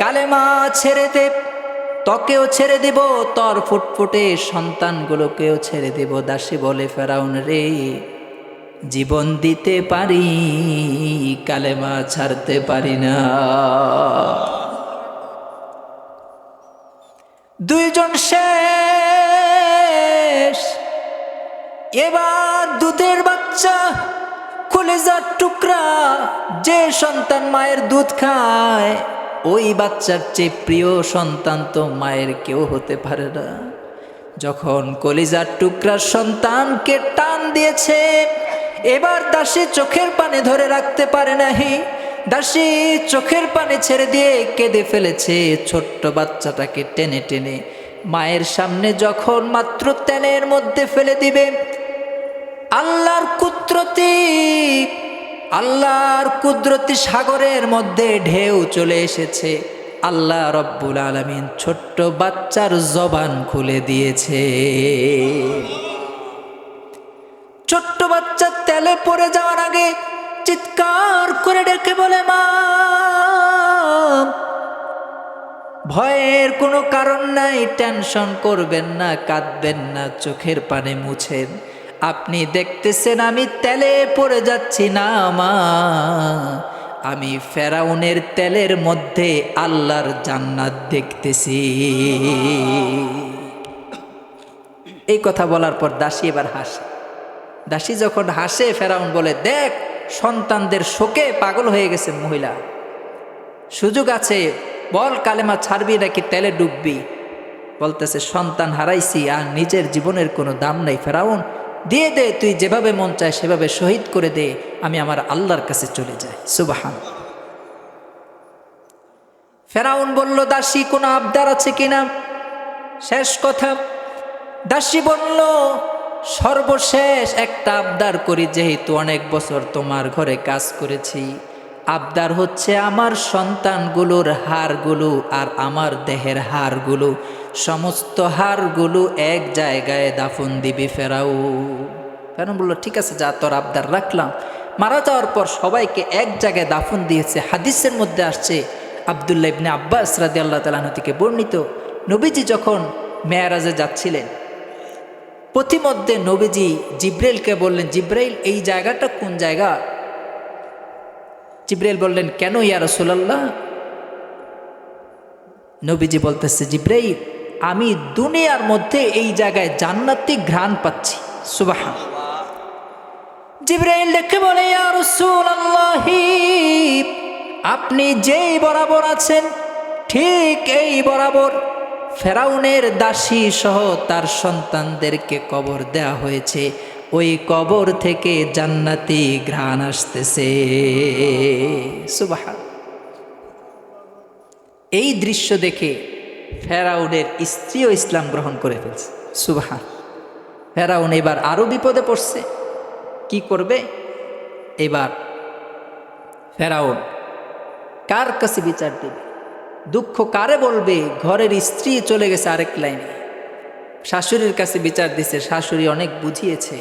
কালেমা ছেড়ে দে, তোকেও ছেড়ে দিব, তোর ফুটফুটে সন্তানগুলোকেও ছেড়ে দেব। দাসী বলে, ফেরাউন রে জীবন দিতে পারি, কালেমা ছাড়তে পারি না। 2 জন শেষ। এবার দুধের বাচ্চা, কলিজার টুকরা, যে সন্তান মায়ের দুধ খায়, ওই বাচ্চার চেয়ে প্রিয় সন্তান তো মায়ের কেউ হতে পারে না। যখন কলিজার টুকরার সন্তানকে টান দিয়েছে, এবার দাসী চোখের পানি ধরে রাখতে পারে নাই, দাসী চোখের পানি ছেড়ে দিয়ে কেঁদে ফেলেছে। ছোট্ট বাচ্চাটাকে টেনে টেনে মায়ের সামনে যখন মাত্র তেলের মধ্যে ফেলে দিবে, আল্লাহর কুদরতি সাগরের মধ্যে ঢেউ চলে এসেছে। আল্লাহ রব্বুল আলামিন ছোট্ট বাচ্চার জবান খুলে দিয়েছে। ছোট্ট বাচ্চা তেলে পড়ে যাওয়ার আগে চিৎকার করে ডেকে বলে, মা ভয়ের কোনো কারণ নাই, টেনশন করবেন না, কাঁদবেন না, চোখের পানি মুছেন। আপনি দেখতেছেন আমি তেলে পড়ে যাচ্ছি না মা, আমি ফেরাউনের তেলের মধ্যে আল্লাহর জান্নাত দেখতেছি। এই কথা বলার পর দাসী এবার হাসে। দাসী যখন হাসে, ফেরাউন বলে, দেখ সন্তানদের শোকে পাগল হয়ে গেছে মহিলা, সুযোগ আছে, বল কালেমা ছাড়বি নাকি তেলে ডুববি? বলতেছে, সন্তান হারাইছি, আর নিজের জীবনের কোনো দাম নাই, ফেরাউন দিয়ে দে, তুই যেভাবে মন চায় সেভাবে শহীদ করে দে, আমি আমার আল্লাহর কাছে চলে যাই। সুবহান। ফেরাউন বলল, দাসী কোনো আবদার আছে কিনা? শেষ কথা। দাসী বলল, সর্বশেষ একটা আবদার করি, যেহেতু অনেক বছর তোমার ঘরে কাজ করেছি, আবদার হচ্ছে আমার সন্তানগুলোর হাড়গুলো আর আমার দেহের হাড়গুলো, সমস্ত হাড়গুলো এক জায়গায় দাফন দিবি ফেরাউন বলল, ঠিক আছে, যা তোর আবদার রাখলাম। মারা যাওয়ার পর সবাইকে এক জায়গায় দাফন দিয়েছে। হাদিসের মধ্যে আসছে, আব্দুল্লাহ ইবনে আব্বাস রাদিয়াল্লাহু তাআলা আনহু থেকে বর্ণিত, নবীজি যখন মেরাজে যাচ্ছিলেন, পথিমধ্যে নবীজি জিব্রাইলকে বললেন, জিব্রাইল এই জায়গাটা কোন জায়গা? জিব্রাইল বললেন, কেন ইয়া রাসূলুল্লাহ? নবীজি বলতেছে, জিব্রাইল, আমি দুনিয়ার মধ্যে এই জায়গায় জান্নাতি ঘ্রাণ পাচ্ছি। সুবহানাল্লাহ। জিব্রাইল দেখে বলে, ইয়া রাসূলুল্লাহ, আপনি যেই বরাবর আছেন ঠিক এই বরাবর ফেরাউনের দাসী সহ তার সন্তানদেরকে কবর দেয়া হয়েছে, ওই কবর থেকে জান্নাতি ঘ্রাণ আসতেছে। সুবহান। এই দৃশ্য দেখে ফেরাউনের স্ত্রীও ইসলাম গ্রহণ করে ফেলছে। সুবহান। ফেরাউন এবার আরো বিপদে পড়ছে, কি করবে এবার? ফেরাউন কার কাছে বিচার দেবে? দুঃখ কারে বলবে? ঘরের স্ত্রী চলে গেছে আরেক লাইনে, শাশুড়ির কাছে বিচার দিছে, শাশুড়ি অনেক বুঝিয়েছে,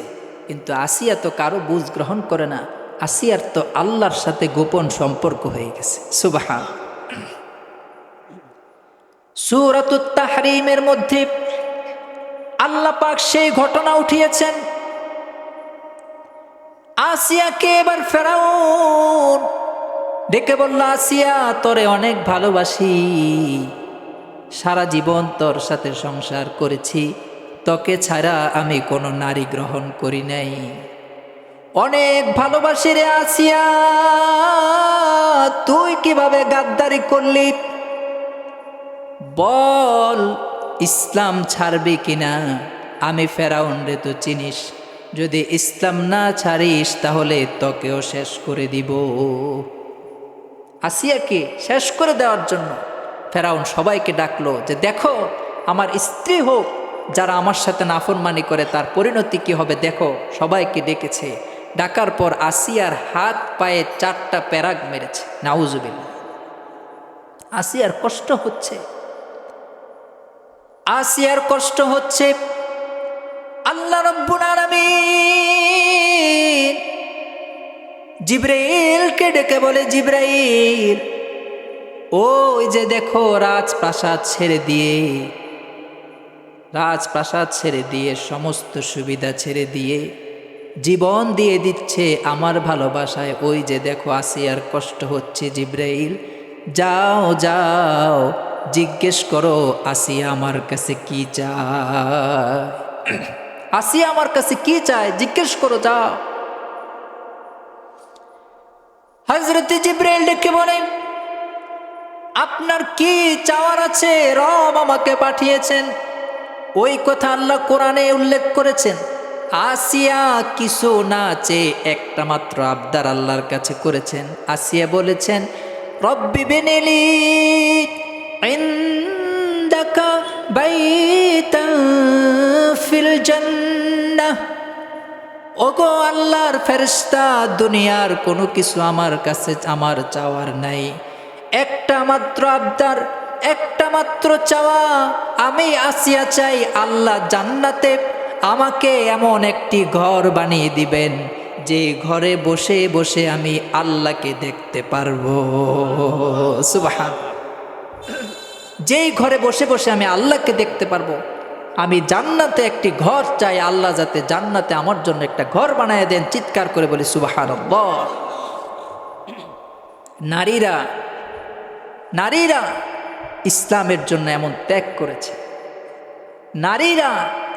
কিন্তু আসিয়া তো কারো বুঝ গ্রহণ করে না। আসিয়ার তো আল্লাহর সাথে গোপন সম্পর্ক হয়ে গেছে। সুবহান। সূরাতুত তাহরীমের মধ্যে আল্লাহ পাক সেই ঘটনা উঠিয়েছেন। আসিয়াকে এবার ফেরাউন ডেকে বলল, আসিয়া, তোরে অনেক ভালোবাসি, সারা জীবন তোর সাথে সংসার করেছি, তোকে ছাড়া আমি কোনো নারী গ্রহণ করি নাই, অনেক ভালোবাসি রে আসিয়া, তুই কিভাবে গাদ্দারি করলি? বল, ইসলাম ছাড়বি কিনা? আমি ফেরাউন রে তো চিনিস, যদি ইসলাম না ছাড়িস তাহলে তোকেও শেষ করে দিব। আসিয়াকে শেষ করে দেওয়ার জন্য ফেরাউন সবাইকে ডাকলো যে, দেখো আমার স্ত্রী হোক, যারা আমার সাথে নাফরমানি করে তার পরিণতি কি হবে দেখো। সবাইকে ডেকেছে, ডাকার পর আসিয়ার হাত পায়ে 4টা প্যারাগ মেরেছে। নাউজুবিল্লাহ। আসিয়ার কষ্ট হচ্ছে, আসিয়ার কষ্ট হচ্ছে। আল্লাহ রাব্বুল আলামিন জিব্রাইলকে ডেকে বলে, জিব্রাইল, ওই যে দেখো রাজপ্রাসাদ ছেড়ে দিয়ে সমস্ত সুবিধা ছেড়ে দিয়ে জীবন দিয়ে দিচ্ছে আমার ভালোবাসায়, ওই যে দেখো আসিয়ার কষ্ট হচ্ছে। জিব্রাইল, যাও যাও, জিজ্ঞেস করো আসিয়া আমার কাছে কি চায়, আসিয়া আমার কাছে কি চায়, জিজ্ঞেস করো, যাও। হযরত জিব্রাইল ডেকে বলেন, আপনার কি চাওয়ার আছে? রব আমাকে পাঠিয়েছেন। ওই কথা আল্লাহ কোরআনে উল্লেখ করেছেন। আসিয়া কিছু না চেয়ে একটা মাত্র আবদার আল্লাহর কাছে করেছেন। আসিয়া বলেছেন, রব্বি বিনিলি ইনদাকা বাইতান ফিল জান্নাহ। ওগো আল্লাহর ফেরেশতা, দুনিয়ার কোনো কিছু আমার কাছে আমার চাওয়ার নাই, একটা মাত্র আবদার, একটা মাত্র চাওয়া, আমি আসিয়া চাই আল্লাহ জান্নাতে আমাকে এমন একটি ঘর বানিয়ে দিবেন যে ঘরে বসে বসে আমি আল্লাহকে দেখতে পারবো। সুবহান। যেই ঘরে বসে বসে আমি আল্লাহকে দেখতে পারবো, আমি জান্নাতে একটি ঘর চাই, আল্লাহ যাতে জান্নাতে আমার জন্য একটা ঘর বানায় দেন। চিৎকার করে বলি সুবহানাল্লাহ। নারীরা ইসলামের জন্য এমন ত্যাগ করেছে, নারীরা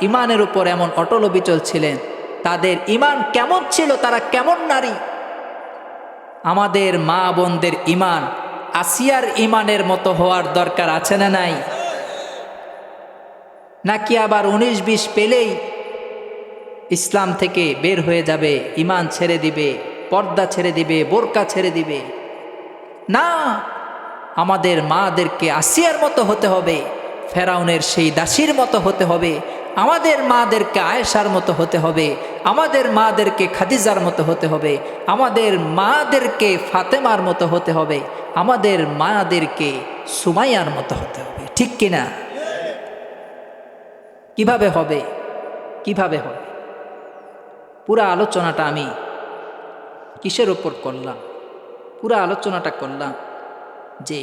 ইমানের উপর এমন অটল অবিচল ছিলেন। তাদের ইমান কেমন ছিল, তারা কেমন নারী? আমাদের মা বোনদের ইমান আসিয়ার ইমানের মতো হওয়ার দরকার আছে না নাই? নাকি আবার 19-20 পেলেই ইসলাম থেকে বের হয়ে যাবে, ইমান ছেড়ে দিবে, পর্দা ছেড়ে দিবে, বোরকা ছেড়ে দিবে? না, আমাদের মাদেরকে আসিয়ার মতো হতে হবে, ফেরাউনের সেই দাসীর মতো হতে হবে। আমাদের মাদেরকে আয়েশার মতো হতে হবে, আমাদের মাদেরকে খাদিজার মতো হতে হবে, আমাদের মাদেরকে ফাতেমার মতো হতে হবে, আমাদের মাদেরকে সুমাইয়ার মতো হতে হবে। ঠিক কিনা? কিভাবে হবে? কিভাবে হবে? পুরা আলোচনাটা আমি কিসের ওপর করলাম? পুরা আলোচনাটা করলাম যে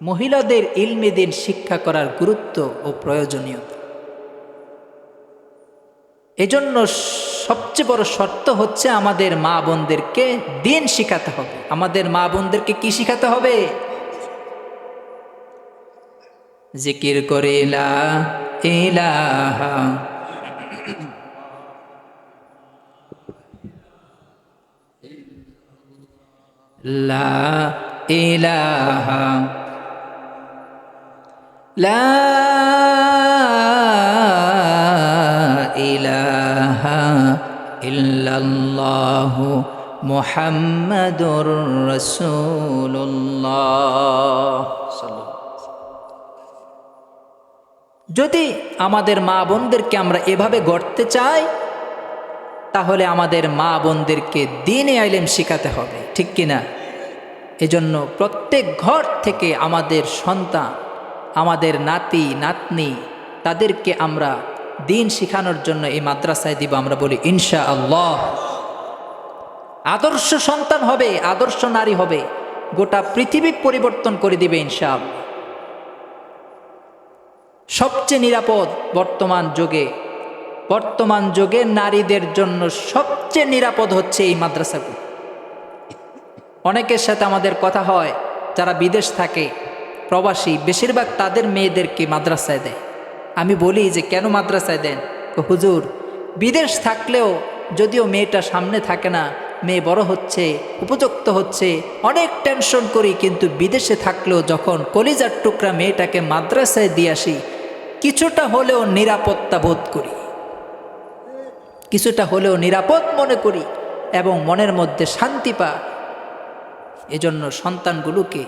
মহিলাদের ইলমে দিন শিক্ষা করার গুরুত্ব ও প্রয়োজনীয়তা। এজন্য সবচেয়ে বড় শর্ত হচ্ছে আমাদের মা বোনদেরকে দিন শিখাতে হবে। আমাদের মা বোনদেরকে কি শিখাতে হবে? জিকির করে লা ইলাহা লা ইলাহা লা ইলাহা ইল্লাল্লাহু মুহাম্মাদুর রাসূলুল্লাহ। যদি আমাদের মা বোনদেরকে আমরা এভাবে গড়তে চাই, তাহলে আমাদের মা বোনদেরকে দ্বীনে ইলম শিখাতে হবে। ঠিক কিনা? এজন্য প্রত্যেক ঘর থেকে আমাদের সন্তান, আমাদের নাতি নাতনি, তাদেরকে আমরা দ্বীন শিখানোর জন্য এই মাদ্রাসায় দিব। আমরা বলি ইনশাআল্লাহ। আদর্শ সন্তান হবে, আদর্শ নারী হবে, গোটা পৃথিবী পরিবর্তন করে দিবে ইনশাআল্লাহ। সবচেয়ে নিরাপদ বর্তমান যুগে নারীদের জন্য সবচেয়ে নিরাপদ হচ্ছে এই মাদ্রাসাগুলো। অনেকের সাথে আমাদের কথা হয়, যারা বিদেশ থাকে, প্রবাসী, বেশিরভাগ তাদের মেয়েদেরকে মাদ্রাসায় দেয়। আমি বলি যে কেন মাদ্রাসায় দেন? হুজুর, বিদেশ থাকলেও যদিও মেয়েটা সামনে থাকে না, মেয়ে বড় হচ্ছে, উপযুক্ত হচ্ছে, অনেক টেনশন করি, কিন্তু বিদেশে থাকলেও যখন কলিজার টুকরা মেয়েটাকে মাদ্রাসায় দিয়ে আসি, কিছুটা হলেও নিরাপত্তা বোধ করি, কিছুটা হলেও নিরাপদ মনে করি এবং মনের মধ্যে শান্তি পাই। এজন্য সন্তানগুলোকে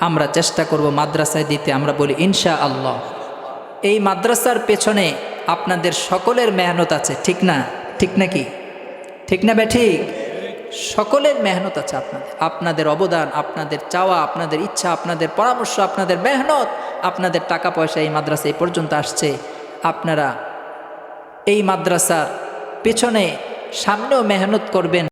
আমরা চেষ্টা করব মাদ্রাসায় দিতে। আমরা বলি ইনশাআল্লাহ। এই মাদ্রাসার পেছনে আপনাদের সকলের মেহনত আছে। ঠিক না? ঠিক নাকি? ঠিক না ঠিক? সকলের মেহনত আছে। আপনাদের অবদান, আপনাদের চাওয়া, আপনাদের ইচ্ছা, আপনাদের পরামর্শ, আপনাদের মেহনত, আপনাদের টাকা পয়সা এই মাদ্রাসা এই পর্যন্ত আসছে। আপনারা এই মাদ্রাসার পেছনে সামনেও মেহনত করবেন।